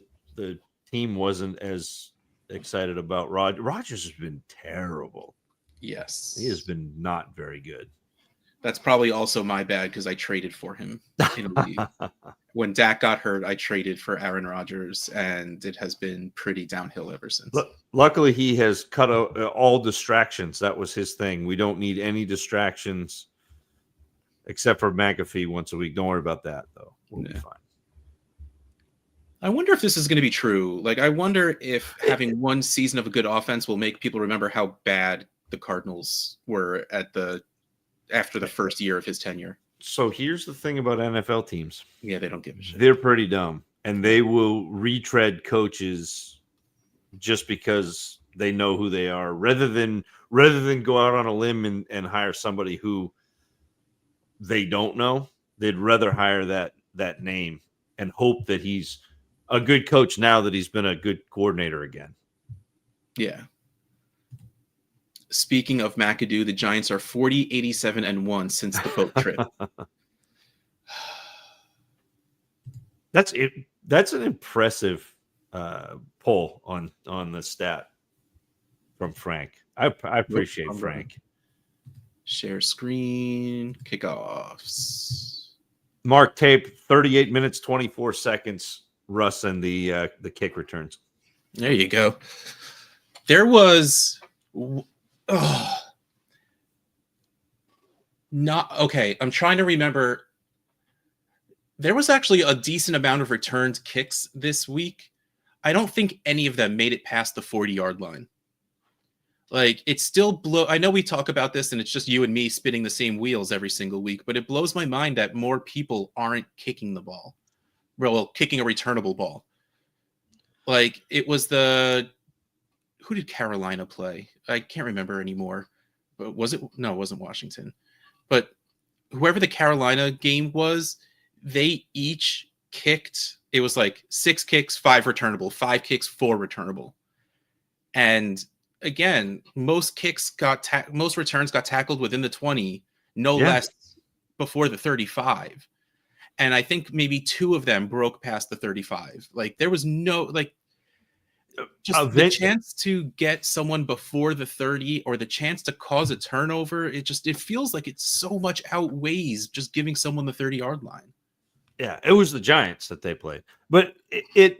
[SPEAKER 2] team wasn't as excited about Rodgers. Rodgers has been terrible.
[SPEAKER 1] Yes.
[SPEAKER 2] He has been not very good.
[SPEAKER 1] That's probably also my bad because I traded for him in a league. When Dak got hurt, I traded for Aaron Rodgers, and it has been pretty downhill ever since.
[SPEAKER 2] Luckily, he has cut out all distractions. That was his thing. We don't need any distractions. Except for McAfee once a week. Don't worry about that, though. We'll be fine.
[SPEAKER 1] I wonder if this is going to be true. Like, I wonder if having one season of a good offense will make people remember how bad the Cardinals were after the first year of his tenure.
[SPEAKER 2] So here's the thing about NFL teams.
[SPEAKER 1] Yeah, they don't give a shit.
[SPEAKER 2] They're pretty dumb, and they will retread coaches just because they know who they are, rather than go out on a limb and hire somebody who they don't know. They'd rather hire that name and hope that he's a good coach now that he's been a good coordinator again.
[SPEAKER 1] Yeah. Speaking of McAdoo, the Giants are 40-87-1 since the boat trip.
[SPEAKER 2] That's it. That's an impressive poll on the stat from Frank. I appreciate Frank. Share
[SPEAKER 1] screen, kickoffs.
[SPEAKER 2] Mark tape, 38 minutes, 24 seconds. Russ and the kick returns.
[SPEAKER 1] There you go. There was not okay. I'm trying to remember. There was actually a decent amount of returned kicks this week. I don't think any of them made it past the 40-yard line. Like, it still I know we talk about this and it's just you and me spinning the same wheels every single week, but it blows my mind that more people aren't kicking the ball. Well, kicking a returnable ball. Like, it was who did Carolina play? I can't remember anymore. But was it? No, it wasn't Washington. But whoever the Carolina game was, they each kicked. It was like 6 kicks, 5 returnable, 5 kicks, 4 returnable. And again, most returns got tackled within the 20, less before the 35. And I think maybe 2 of them broke past the 35. Like, there was no, just the chance to get someone before the 30 or the chance to cause a turnover. It feels like it so much outweighs just giving someone the 30-yard line.
[SPEAKER 2] Yeah, it was the Giants that they played. But it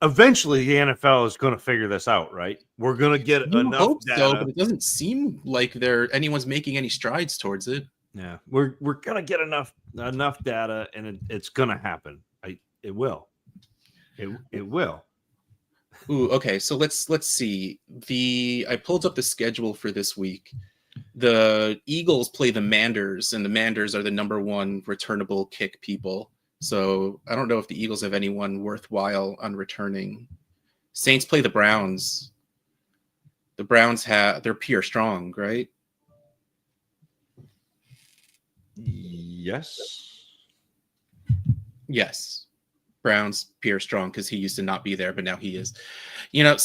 [SPEAKER 2] eventually the NFL is going to figure this out, right? We're going to get enough data.
[SPEAKER 1] So, but it doesn't seem like anyone's making any strides towards it.
[SPEAKER 2] Yeah, we're going to get enough data, and it's going to happen. It will. It will.
[SPEAKER 1] Ooh, okay. So let's see. I pulled up the schedule for this week. The Eagles play the Manders, and the Manders are the #1 returnable kick people. So I don't know if the Eagles have anyone worthwhile on returning. Saints play the Browns. The Browns they're Pierre Strong, right?
[SPEAKER 2] Yes.
[SPEAKER 1] Browns Pierre Strong, because he used to not be there, but now he is. No,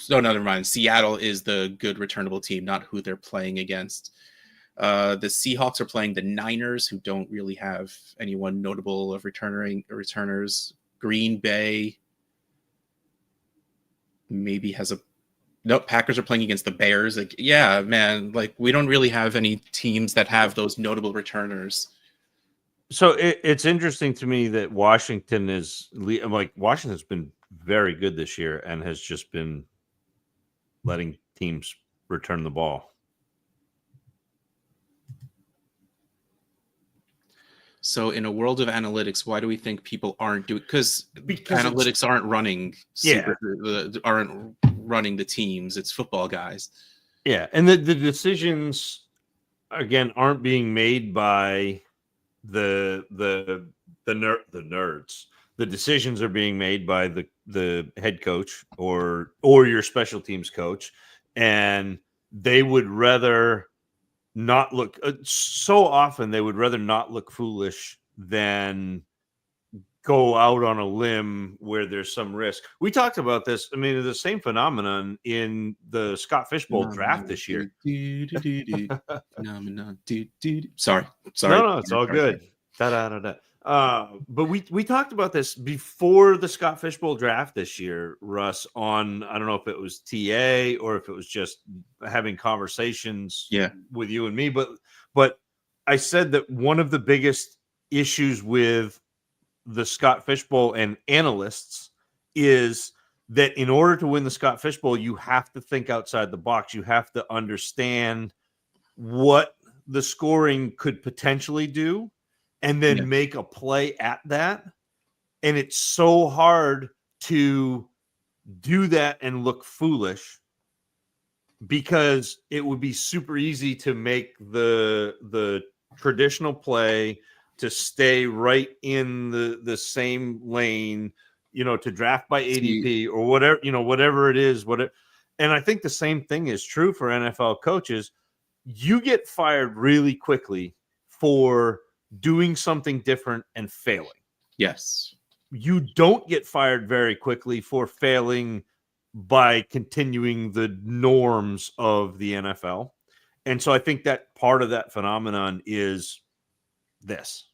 [SPEAKER 1] never mind. Seattle is the good returnable team, not who they're playing against. The Seahawks are playing the Niners, who don't really have anyone notable of returners. Green Bay maybe has nope. Packers are playing against the Bears. Like, yeah, man, like we don't really have any teams that have those notable returners.
[SPEAKER 2] So it's interesting to me that Washington's been very good this year and has just been letting teams return the ball.
[SPEAKER 1] So in a world of analytics, why do we think people aren't doing? Because analytics aren't running aren't running the teams. It's football guys.
[SPEAKER 2] Yeah, and the decisions again aren't being made by the nerds. The decisions are being made by the head coach or your special teams coach, and they would rather not look so often they would rather not look foolish than go out on a limb where there's some risk. We talked about this. I mean, the same phenomenon in the Scott Fishbowl draft this year.
[SPEAKER 1] Sorry.
[SPEAKER 2] No, it's all good. But we talked about this before the Scott Fishbowl draft this year, Russ, on, I don't know if it was TA or if it was just having conversations with you and me, but I said that one of the biggest issues with the Scott Fishbowl and analysts is that in order to win the Scott Fishbowl, you have to think outside the box. You have to understand what the scoring could potentially do and then make a play at that. And it's so hard to do that and look foolish because it would be super easy to make the traditional play to stay right in the same lane, to draft by ADP or whatever it is. And I think the same thing is true for NFL coaches. You get fired really quickly for doing something different and failing.
[SPEAKER 1] Yes.
[SPEAKER 2] You don't get fired very quickly for failing by continuing the norms of the NFL. And so I think that part of that phenomenon is this.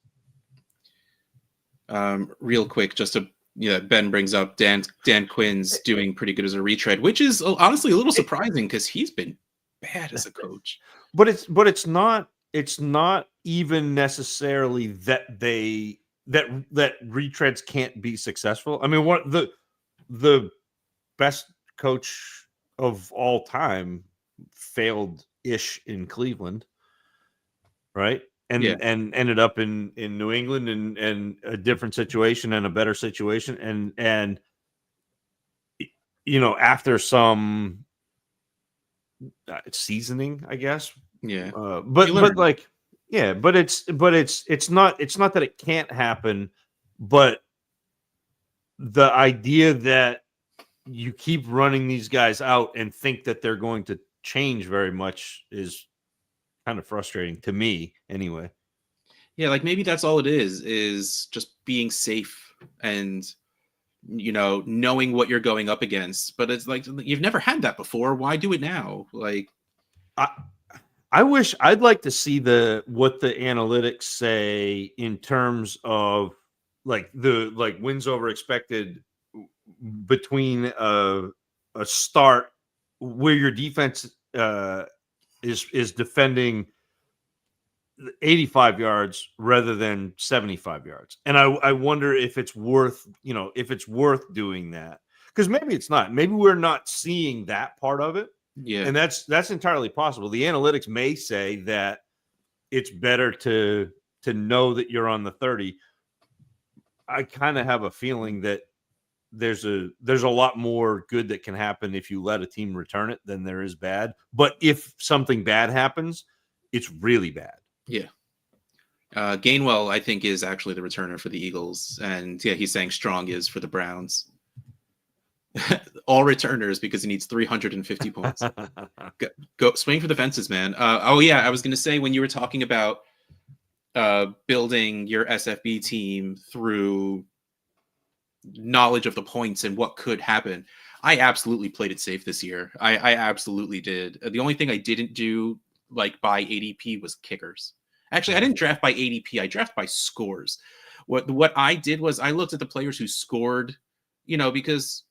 [SPEAKER 1] Real quick, just to Ben brings up Dan Quinn's doing pretty good as a retread, which is honestly a little surprising because he's been bad as a coach.
[SPEAKER 2] But it's not even necessarily that that retreads can't be successful. I mean, what the best coach of all time failed ish in Cleveland, right? And ended up in New England and a different situation and a better situation. And after some seasoning, I guess.
[SPEAKER 1] Yeah.
[SPEAKER 2] But it's not that it can't happen, but the idea that you keep running these guys out and think that they're going to change very much is kind of frustrating to me anyway.
[SPEAKER 1] Yeah, like maybe that's all it is just being safe and knowing what you're going up against. But it's like you've never had that before. Why do it now? Like
[SPEAKER 2] I wish I'd like to see what the analytics say in terms of like wins over expected between a start where your defense is defending 85 yards rather than 75 yards. And I wonder if it's worth doing that, because maybe it's not. Maybe we're not seeing that part of it.
[SPEAKER 1] Yeah.
[SPEAKER 2] And that's entirely possible. The analytics may say that it's better to know that you're on the 30. I kind of have a feeling that there's a lot more good that can happen if you let a team return it than there is bad. But if something bad happens, it's really bad.
[SPEAKER 1] Yeah. Gainwell, I think, is actually the returner for the Eagles. And yeah, he's saying Strong is for the Browns. All returners because he needs 350 points. Go swing for the fences, man. Oh, yeah. I was going to say when you were talking about building your SFB team through knowledge of the points and what could happen, I absolutely played it safe this year. I absolutely did. The only thing I didn't do like by ADP was kickers. Actually, I didn't draft by ADP. I draft by scores. What I did was I looked at the players who scored, because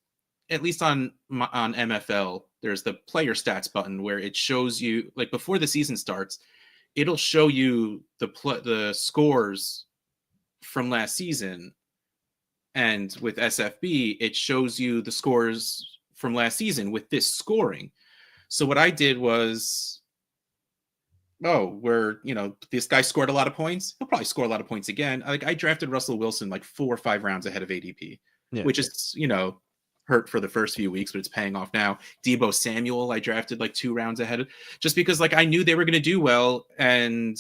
[SPEAKER 1] at least on MFL, there's the player stats button where it shows you, like before the season starts, it'll show you the scores from last season. And with SFB, it shows you the scores from last season with this scoring. So what I did was, this guy scored a lot of points. He'll probably score a lot of points again. Like I drafted Russell Wilson like 4 or 5 rounds ahead of ADP, which is, hurt for the first few weeks, but it's paying off now. Deebo Samuel, I drafted like 2 rounds ahead just because like I knew they were going to do well. And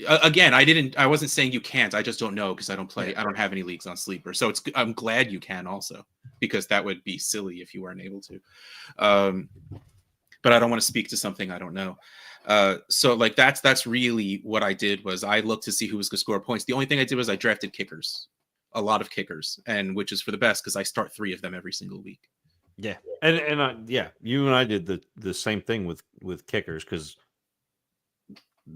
[SPEAKER 1] again, I wasn't saying you can't. I just don't know because I don't play. I don't have any leagues on Sleeper. So I'm glad you can also, because that would be silly if you weren't able to. But I don't want to speak to something I don't know. So like that's really what I did was I looked to see who was going to score points. The only thing I did was I drafted kickers, a lot of kickers, and which is for the best because I start 3 of them every single week.
[SPEAKER 2] Yeah, and you and I did the same thing with kickers because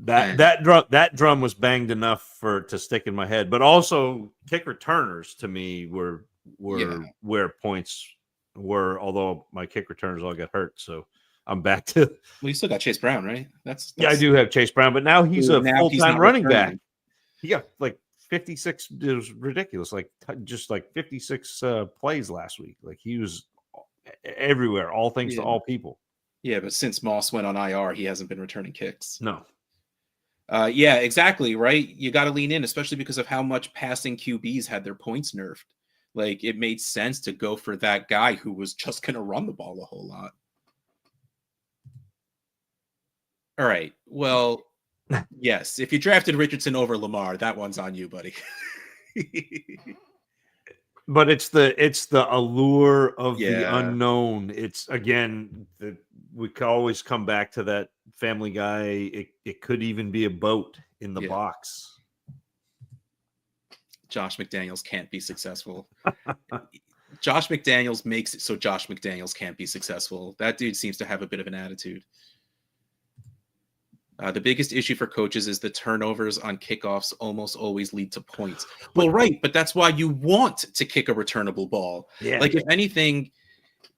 [SPEAKER 2] that drum was banged enough to stick in my head, but also kick returners to me were where points were. Although my kick returners all got hurt, so I'm back to.
[SPEAKER 1] Well, you still got Chase Brown, right? That's
[SPEAKER 2] yeah, I do have Chase Brown, but now he's a full-time running back. He got like 56. It was ridiculous, like just like 56 plays last week. Like he was everywhere, all thanks to all people.
[SPEAKER 1] Yeah, but since Moss went on IR, he hasn't been returning kicks.
[SPEAKER 2] No.
[SPEAKER 1] Yeah, exactly, right? You got to lean in, especially because of how much passing QBs had their points nerfed. Like it made sense to go for that guy who was just going to run the ball a whole lot. All right. Well, yes. If you drafted Richardson over Lamar, that one's on you, buddy.
[SPEAKER 2] But it's the allure of the unknown. It's again, we can always come back to that Family Guy. It could even be a boat in the box.
[SPEAKER 1] Josh McDaniels can't be successful. Josh McDaniels makes it so Josh McDaniels can't be successful. That dude seems to have a bit of an attitude. The biggest issue for coaches is the turnovers on kickoffs almost always lead to points. Well, right, but that's why you want to kick a returnable ball. Yeah. Like, if anything,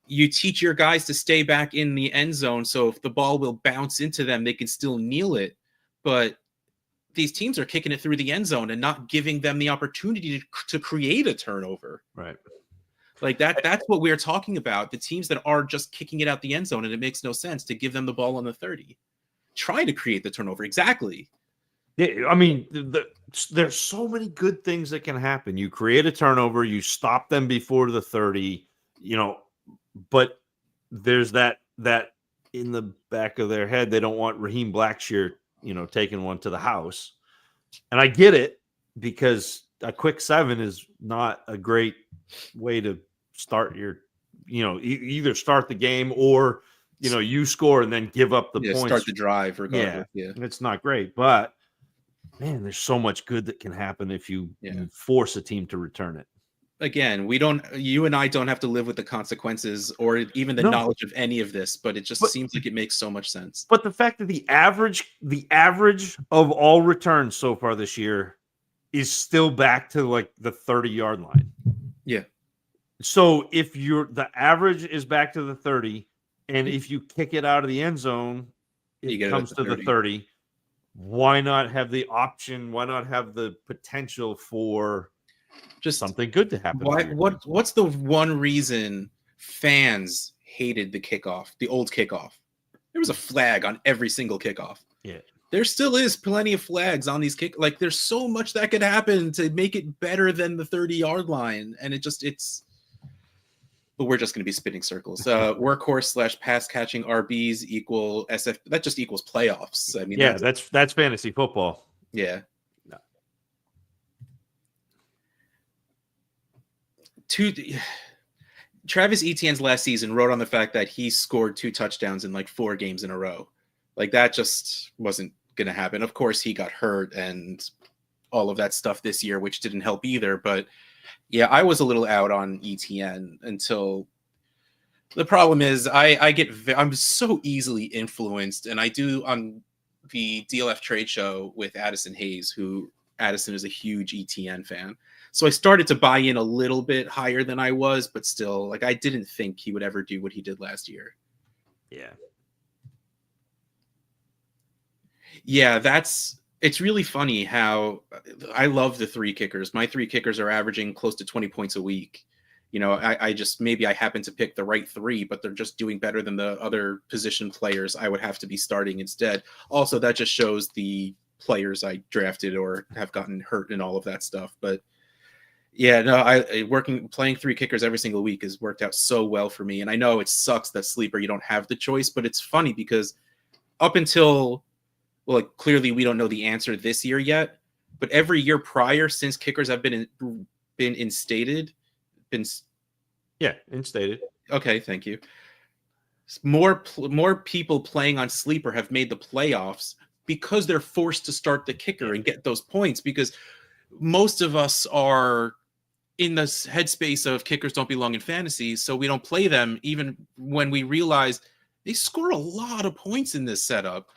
[SPEAKER 1] you teach your guys to stay back in the end zone, so if the ball will bounce into them, they can still kneel it. But these teams are kicking it through the end zone and not giving them the opportunity to create a turnover.
[SPEAKER 2] Right.
[SPEAKER 1] Like that's what we're talking about. The teams that are just kicking it out the end zone, and it makes no sense to give them the ball on the 30. Try to create the turnover. Exactly.
[SPEAKER 2] Yeah, I mean, there's so many good things that can happen. You create a turnover, you stop them before the 30, but there's that in the back of their head, they don't want Raheem Blackshear, taking one to the house. And I get it, because a quick 7 is not a great way to start your, either start the game or you score and then give up the points.
[SPEAKER 1] Start the drive regardless.
[SPEAKER 2] Yeah, it's not great. But, man, there's so much good that can happen if you force a team to return it.
[SPEAKER 1] Again, you and I don't have to live with the consequences or even the knowledge of any of this, but it just seems like it makes so much sense.
[SPEAKER 2] But the fact that the average of all returns so far this year is still back to like the 30-yard line.
[SPEAKER 1] Yeah.
[SPEAKER 2] So if the average is back to the 30, and if you kick it out of the end zone, it comes to the 30. Why not have the option? Why not have the potential for just something good to happen?
[SPEAKER 1] What's the one reason fans hated the kickoff, the old kickoff? There was a flag on every single kickoff.
[SPEAKER 2] Yeah.
[SPEAKER 1] there still is plenty of flags on these kick. Like there's so much that could happen to make it better than the 30-yard line. And but we're just going to be spinning circles. Workhorse / pass catching RBs equal SF. That just equals playoffs. I mean,
[SPEAKER 2] yeah, that's fantasy football.
[SPEAKER 1] Yeah.
[SPEAKER 2] No.
[SPEAKER 1] Travis Etienne's last season wrote on the fact that he scored 2 touchdowns in like 4 games in a row. Like that just wasn't going to happen. Of course, he got hurt and all of that stuff this year, which didn't help either. But yeah, I was a little out on Etienne until the problem is I'm so easily influenced, and I do on the DLF trade show with Addison Hayes, who Addison is a huge Etienne fan. So I started to buy in a little bit higher than I was, but still, like I didn't think he would ever do what he did last year.
[SPEAKER 2] Yeah.
[SPEAKER 1] Yeah, it's really funny how I love the 3 kickers. My 3 kickers are averaging close to 20 points a week. You know, I just maybe I happen to pick the right 3, but they're just doing better than the other position players I would have to be starting instead. Also, that just shows the players I drafted or have gotten hurt and all of that stuff. But yeah, no, playing 3 kickers every single week has worked out so well for me. And I know it sucks that sleeper you don't have the choice, but it's funny because up until like clearly we don't know the answer this year yet, but every year prior since kickers have been instated. Okay, thank you. More people playing on sleeper have made the playoffs because they're forced to start the kicker and get those points, because most of us are in the headspace of kickers don't belong in fantasy, so we don't play them even when we realize they score a lot of points in this setup.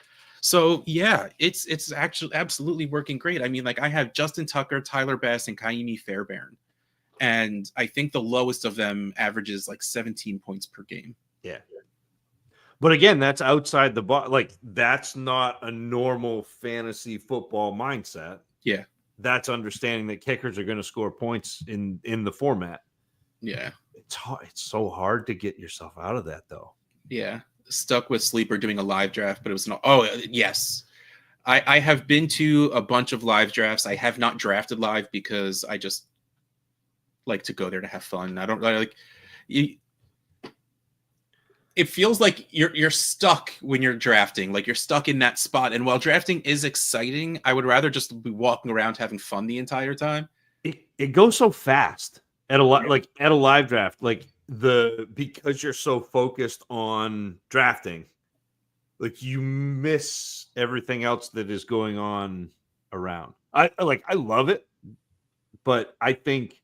[SPEAKER 1] So yeah, it's actually absolutely working great. I mean, like I have Justin Tucker, Tyler Bass, and Kaimi Fairbairn. And I think the lowest of them averages like 17 points per game.
[SPEAKER 2] Yeah. But again, that's outside the box. Like that's not a normal fantasy football mindset.
[SPEAKER 1] Yeah.
[SPEAKER 2] That's understanding that kickers are going to score points in the format.
[SPEAKER 1] Yeah.
[SPEAKER 2] It's so hard to get yourself out of that though.
[SPEAKER 1] Yeah. Stuck with sleeper doing a live draft, but it was not. Oh, yes. I have been to a bunch of live drafts. I have not drafted live because I just like to go there to have fun. I don't like it feels like you're stuck when you're drafting, like you're stuck in that spot. And while drafting is exciting, I would rather just be walking around having fun the entire time.
[SPEAKER 2] It goes so fast at a live draft, like because you're so focused on drafting, like you miss everything else that is going on around. I love it, but I think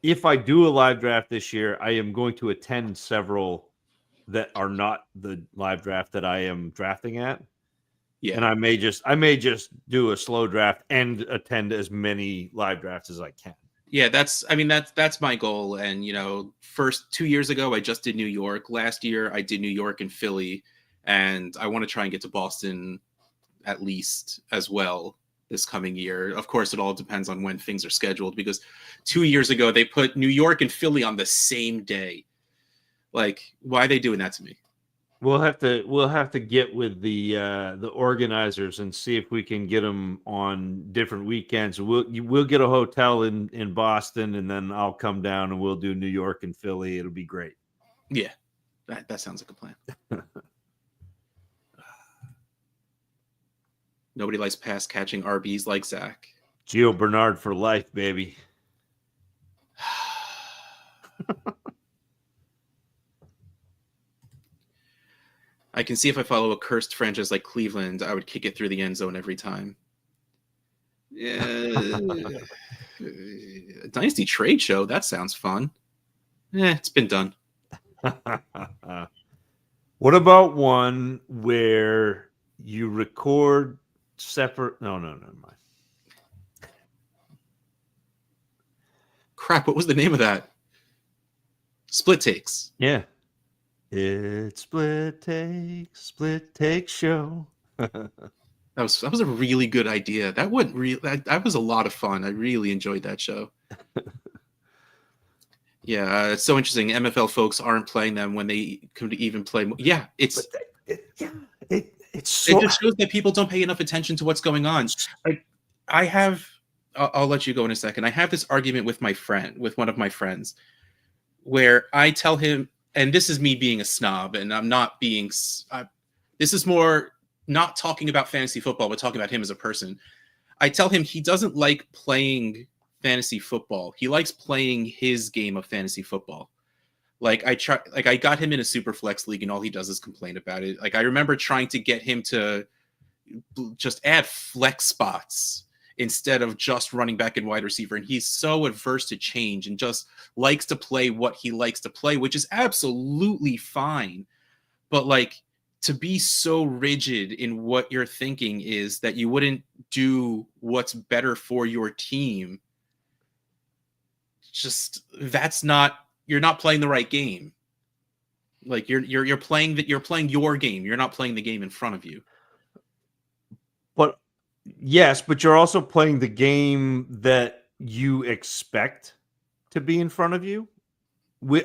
[SPEAKER 2] if I do a live draft this year, I am going to attend several that are not the live draft that I am drafting at. Yeah. And I may just do a slow draft and attend as many live drafts as I can.
[SPEAKER 1] Yeah, that's my goal. And, you know, first 2 years ago, I just did New York. Last year, I did New York and Philly. And I want to try and get to Boston at least as well this coming year. Of course, it all depends on when things are scheduled, because 2 years ago, they put New York and Philly on the same day. Like, why are they doing that to me?
[SPEAKER 2] We'll have to get with the organizers and see if we can get them on different weekends. We'll get a hotel in Boston, and then I'll come down and we'll do New York and Philly. It'll be great.
[SPEAKER 1] Yeah, that sounds like a plan. Nobody likes pass catching RBs like Zach.
[SPEAKER 2] Gio Bernard for life, baby.
[SPEAKER 1] I can see if I follow a cursed franchise like Cleveland, I would kick it through the end zone every time. Yeah. Dynasty Trade Show, that sounds fun. It's been done.
[SPEAKER 2] What about one where you record separate? No, never mind.
[SPEAKER 1] Crap, what was the name of that? Split Takes.
[SPEAKER 2] Yeah. It's Split Takes show.
[SPEAKER 1] That was a really good idea. That was a lot of fun. I really enjoyed that show. Yeah, it's so interesting. MFL folks aren't playing them when they could even play. Yeah, It just shows that people don't pay enough attention to what's going on. Like I'll let you go in a second. I have this argument with one of my friends, where I tell him, and this is me being a snob, and I'm not being. This is more not talking about fantasy football, but talking about him as a person. I tell him he doesn't like playing fantasy football. He likes playing his game of fantasy football. Like I got him in a super flex league, and all he does is complain about it. Like I remember trying to get him to just add flex spots instead of just running back and wide receiver, and he's so adverse to change and just likes to play what he likes to play, which is absolutely fine. But like, to be so rigid in what you're thinking is that you wouldn't do what's better for your team, just you're not playing the right game. Like you're playing your game. You're not playing the game in front of you.
[SPEAKER 2] But yes, but you're also playing the game that you expect to be in front of you,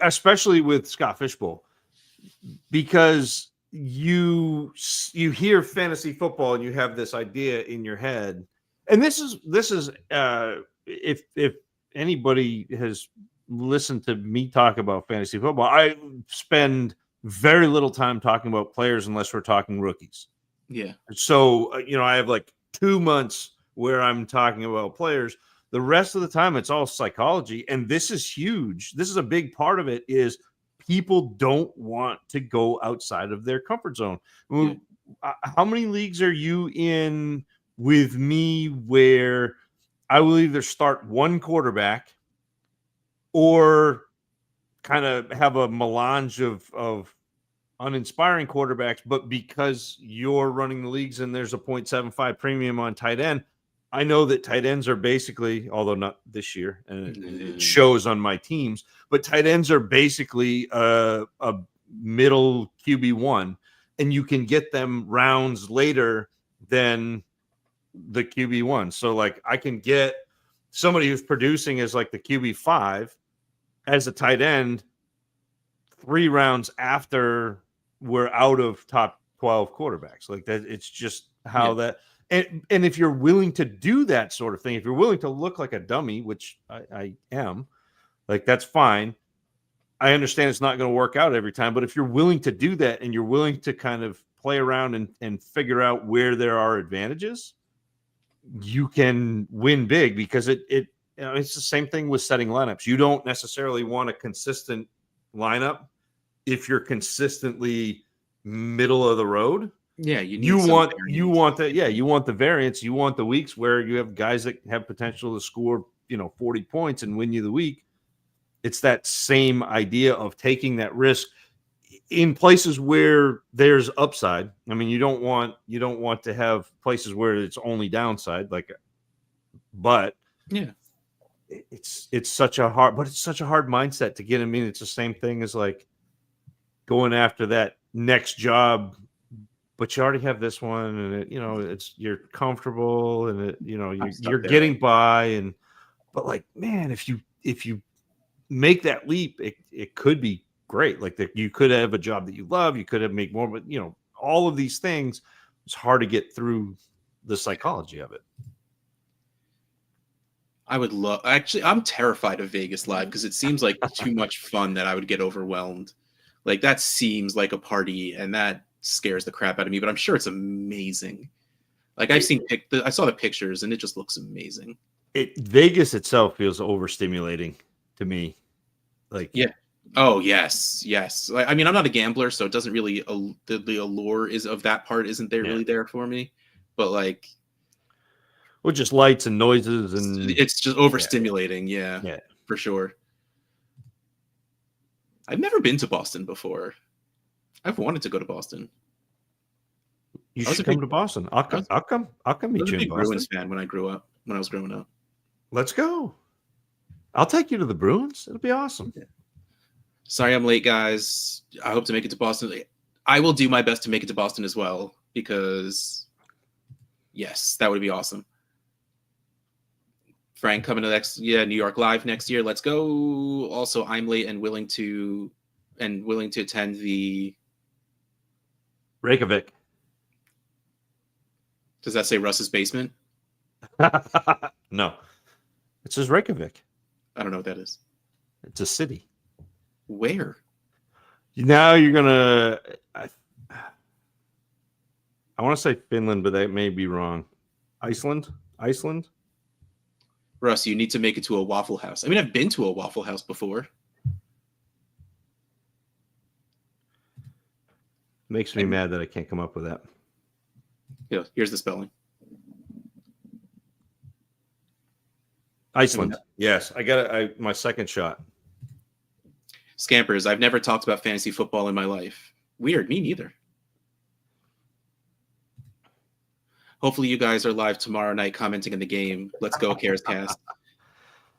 [SPEAKER 2] especially with Scott Fishbowl, because you hear fantasy football and you have this idea in your head, and this is if anybody has listened to me talk about fantasy football, I spend very little time talking about players unless we're talking rookies.
[SPEAKER 1] Yeah.
[SPEAKER 2] So, I have like 2 months where I'm talking about players. The rest of the time, it's all psychology. And this is huge. This is a big part of it is people don't want to go outside of their comfort zone. Yeah. How many leagues are you in with me where I will either start one quarterback or kind of have a melange of uninspiring quarterbacks, but because you're running the leagues and there's a 0.75 premium on tight end, I know that tight ends are basically, although not this year, and it shows on my teams, but tight ends are basically a middle QB1, and you can get them rounds later than the QB1. So like I can get somebody who's producing as like the QB5 as a tight end 3 rounds after we're out of top 12 quarterbacks. Like that, it's just how that, and if you're willing to do that sort of thing, if you're willing to look like a dummy, which I am, like, that's fine. I understand it's not going to work out every time, but if you're willing to do that and you're willing to kind of play around and figure out where there are advantages, you can win big, because it's the same thing with setting lineups. You don't necessarily want a consistent lineup if you're consistently middle of the road.
[SPEAKER 1] Yeah,
[SPEAKER 2] you want the variance. You want the weeks where you have guys that have potential to score 40 points and win you the week. It's that same idea of taking that risk in places where there's upside. I mean, you don't want to have places where it's only downside, but
[SPEAKER 1] yeah,
[SPEAKER 2] it's such a hard mindset to get. I mean, it's the same thing as like going after that next job, but you already have this one, and you're comfortable, and you're getting by, but like, man, if you make that leap, it could be great. Like you could have a job that you love, you could have make more, but all of these things, it's hard to get through the psychology of it.
[SPEAKER 1] I'm terrified of Vegas Live because it seems like too much fun that I would get overwhelmed. Like, that seems like a party, and that scares the crap out of me, but I'm sure it's amazing. Like, I saw the pictures, and it just looks amazing.
[SPEAKER 2] Vegas itself feels overstimulating to me. Like,
[SPEAKER 1] yeah. Oh, yes. I mean, I'm not a gambler, so it doesn't really, the allure of that part isn't there really there for me. But like,
[SPEAKER 2] well, just lights and noises, and
[SPEAKER 1] it's just overstimulating. Yeah, for sure. I've never been to Boston before. I've wanted to go to Boston.
[SPEAKER 2] You should come to Boston. I'll come meet you in Boston. I was a big
[SPEAKER 1] Bruins fan when I was growing up.
[SPEAKER 2] Let's go. I'll take you to the Bruins. It'll be awesome.
[SPEAKER 1] Sorry I'm late, guys. I hope to make it to Boston. I will do my best to make it to Boston as well, because yes, that would be awesome. Frank coming to New York Live next year. Let's go. Also, I'm late and willing to attend the
[SPEAKER 2] Reykjavik.
[SPEAKER 1] Does that say Russ's basement?
[SPEAKER 2] No. It says Reykjavik.
[SPEAKER 1] I don't know what that is.
[SPEAKER 2] It's a city.
[SPEAKER 1] Where?
[SPEAKER 2] Now you're gonna. I want to say Finland, but that may be wrong. Iceland.
[SPEAKER 1] Russ, you need to make it to a Waffle House. I mean, I've been to a Waffle House before.
[SPEAKER 2] Makes me mad that I can't come up with that.
[SPEAKER 1] Yeah, here's the spelling.
[SPEAKER 2] Iceland. Yes, I got my second shot.
[SPEAKER 1] Scampers, I've never talked about fantasy football in my life. Weird, me neither. Hopefully you guys are live tomorrow night commenting in the game. Let's go, Cares Cast.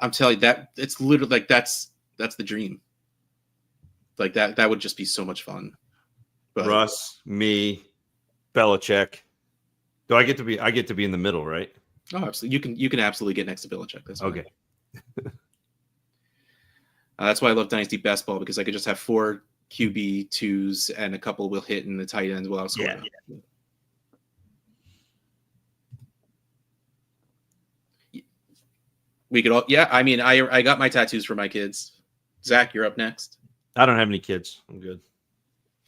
[SPEAKER 1] I'm telling you, that it's literally like that's the dream. Like that would just be so much fun. But
[SPEAKER 2] Russ, me, Belichick. I get to be in the middle, right?
[SPEAKER 1] Oh, absolutely. You can absolutely get next to Belichick. That's fine.
[SPEAKER 2] Okay.
[SPEAKER 1] That's why I love Dynasty Best Ball, because I could just have 4 QB2s and a couple will hit in the tight ends while I was scoring. Yeah. We could all, yeah. I mean, I got my tattoos for my kids. Zach, you're up next.
[SPEAKER 2] I don't have any kids. I'm good.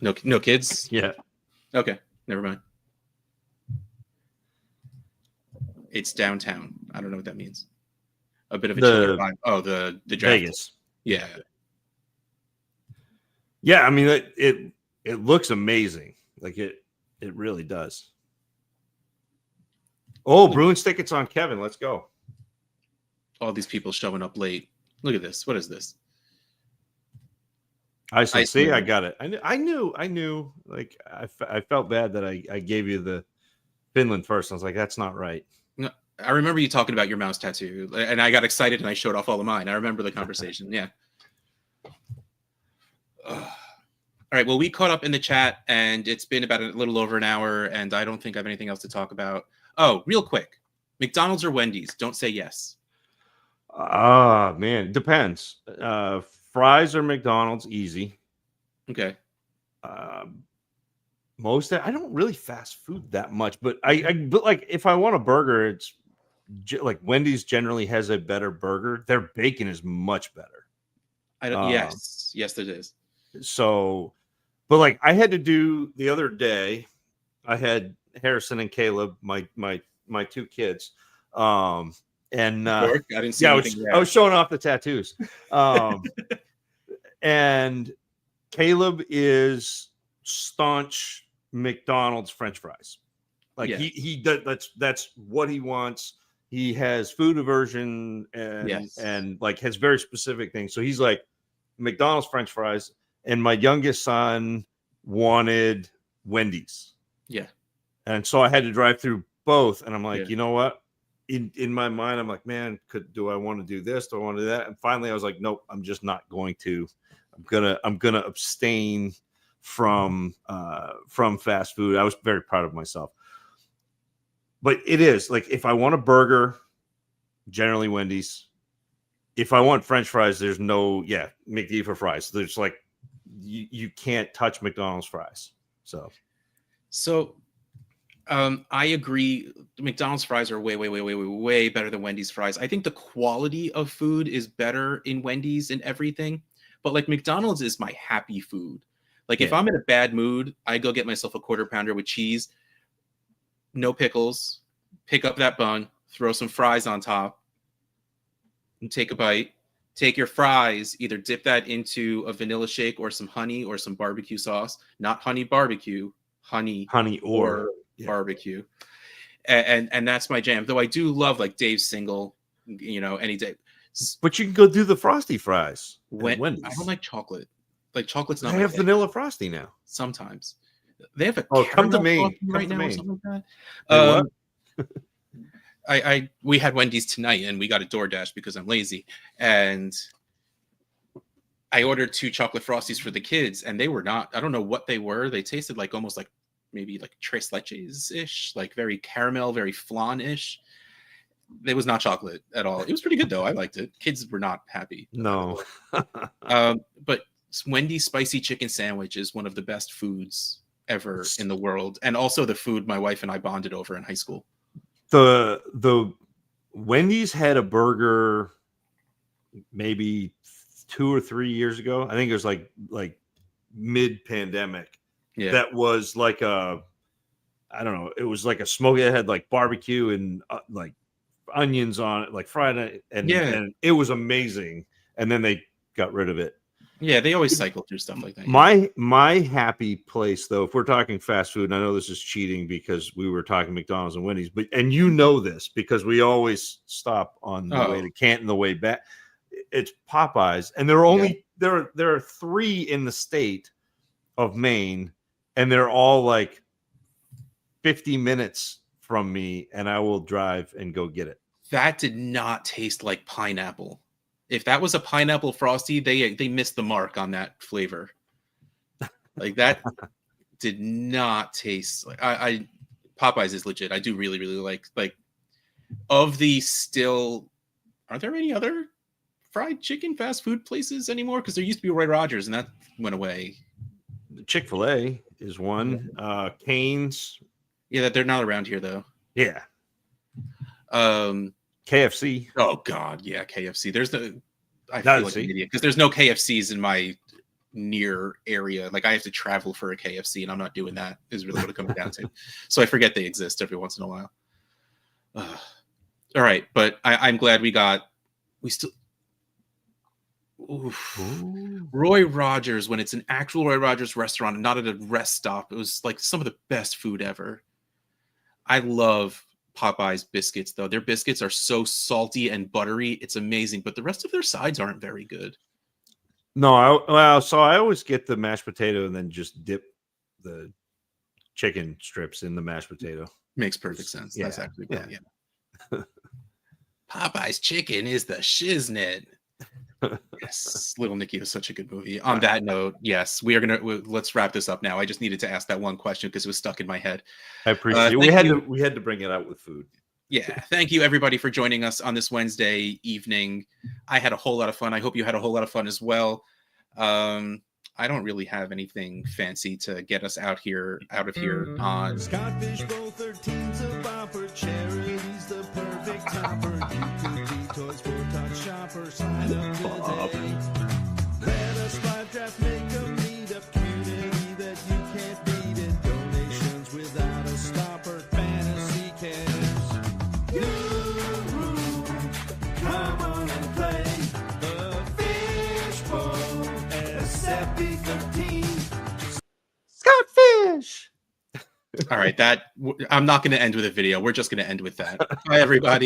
[SPEAKER 1] No kids?
[SPEAKER 2] Yeah.
[SPEAKER 1] Okay, never mind. It's downtown. I don't know what that means. A bit of a chiller vibe. Oh, the draft.
[SPEAKER 2] Vegas.
[SPEAKER 1] Yeah.
[SPEAKER 2] Yeah, I mean it looks amazing. Like it really does. Oh, Bruins tickets on Kevin. Let's go.
[SPEAKER 1] All these people showing up late. Look at this. What is this?
[SPEAKER 2] See, I got it. I knew. Like I felt bad that I gave you the Finland first. I was like, that's not right.
[SPEAKER 1] No, I remember you talking about your mouse tattoo, and I got excited and I showed off all of mine. I remember the conversation. Yeah. All right. Well, we caught up in the chat, and it's been about a little over an hour, and I don't think I have anything else to talk about. Oh, real quick, McDonald's or Wendy's? Don't say yes.
[SPEAKER 2] Man, depends. Fries or McDonald's, easy.
[SPEAKER 1] Okay.
[SPEAKER 2] I don't really fast food that much, but but like if I want a burger, it's like Wendy's generally has a better burger. Their bacon is much better.
[SPEAKER 1] Yes, it is.
[SPEAKER 2] So, but like I had to do the other day, I had Harrison and Caleb, my 2 kids, and
[SPEAKER 1] I didn't see.
[SPEAKER 2] I was showing off the tattoos, and Caleb is staunch McDonald's French fries. Like he does, that's what he wants. He has food aversion and like has very specific things. So he's like McDonald's French fries, and my youngest son wanted Wendy's.
[SPEAKER 1] Yeah.
[SPEAKER 2] And so I had to drive through both, and I'm like, you know what? In my mind, I'm like, man, do I want to do this? Do I want to do that? And finally, I was like, nope, I'm just not going to. I'm gonna abstain from fast food. I was very proud of myself. But it is like if I want a burger, generally Wendy's. If I want French fries, there's no McD for fries. There's like you can't touch McDonald's fries. So.
[SPEAKER 1] I agree. McDonald's fries are way better than Wendy's fries. I think the quality of food is better in Wendy's and everything, but like McDonald's is my happy food. Like if I'm in a bad mood, I go get myself a quarter pounder with cheese, no pickles, pick up that bun, throw some fries on top, and take a bite. Take your fries, either dip that into a vanilla shake or some honey or some barbecue sauce, not honey barbecue, honey or barbecue, and that's my jam. Though I do love like Dave's single, any day.
[SPEAKER 2] But you can go do the frosty fries.
[SPEAKER 1] Wendy's. I don't like chocolate. Like chocolate's not.
[SPEAKER 2] I have vanilla frosty now.
[SPEAKER 1] Sometimes they have a
[SPEAKER 2] come to me
[SPEAKER 1] right now
[SPEAKER 2] or
[SPEAKER 1] something like that. We had Wendy's tonight and we got a DoorDash because I'm lazy, and I ordered 2 chocolate frosties for the kids, and they were not. I don't know what they were. They tasted like almost like. Maybe like tres leches ish, like very caramel, very flan ish. It was not chocolate at all. It was pretty good though. I liked it. Kids were not happy.
[SPEAKER 2] No.
[SPEAKER 1] But Wendy's spicy chicken sandwich is one of the best foods ever in the world, and also the food my wife and I bonded over in high school.
[SPEAKER 2] The Wendy's had a burger maybe 2 or 3 years ago. I think it was like mid-pandemic.
[SPEAKER 1] Yeah.
[SPEAKER 2] That was like I don't know. It was like a smoke. It had like barbecue and like onions on it, like fried, and it was amazing. And then they got rid of it.
[SPEAKER 1] Yeah, they always cycle through stuff like that.
[SPEAKER 2] My happy place, though, if we're talking fast food, and I know this is cheating because we were talking McDonald's and Wendy's, and you know this because we always stop on the way to Canton, the way back. It's Popeyes, and there are 3 in the state of Maine, and they're all like 50 minutes from me, and I will drive and go get it.
[SPEAKER 1] That did not taste like pineapple. If that was a pineapple Frosty, they missed the mark on that flavor. Like that did not taste like I Popeyes is legit. I do really, really like of the still. Are there any other fried chicken fast food places anymore? Because there used to be Roy Rogers, and that went away.
[SPEAKER 2] Chick-fil-A is one. Cane's.
[SPEAKER 1] Yeah, that they're not around here though.
[SPEAKER 2] Yeah. KFC.
[SPEAKER 1] Oh God, yeah, KFC. I feel like an idiot because there's no KFCs in my near area. Like I have to travel for a KFC, and I'm not doing that. Is really what it comes down to. So I forget they exist every once in a while. All right, but I'm glad we still. Roy Rogers, when it's an actual Roy Rogers restaurant and not at a rest stop, it was like some of the best food ever. I love Popeye's biscuits, though. Their biscuits are so salty and buttery. It's amazing, but the rest of their sides aren't very good.
[SPEAKER 2] No, so I always get the mashed potato and then just dip the chicken strips in the mashed potato.
[SPEAKER 1] Makes perfect sense. Yeah. That's actually good. Yeah. Popeye's chicken is the shiznit. Yes, Little Nicky was such a good movie. On that note, yes, let's wrap this up now. I just needed to ask that one question because it was stuck in my head.
[SPEAKER 2] I appreciate it. We had to bring it out with food.
[SPEAKER 1] Yeah, thank you everybody for joining us on this Wednesday evening. I had a whole lot of fun. I hope you had a whole lot of fun as well. I don't really have anything fancy to get us out of here on
[SPEAKER 5] Scottish Bowl 13's a bopper, charity's the perfect topper. You could be Toys for Tots shopper, sign up today. Let us live draft make a meetup community that you can't beat it. Donations without a stopper, fantasy cares. New room, come on and play the Fish Bowl SFB13.
[SPEAKER 2] Scotfish.
[SPEAKER 1] All right, I'm not going to end with a video. We're just going to end with that. Bye, everybody.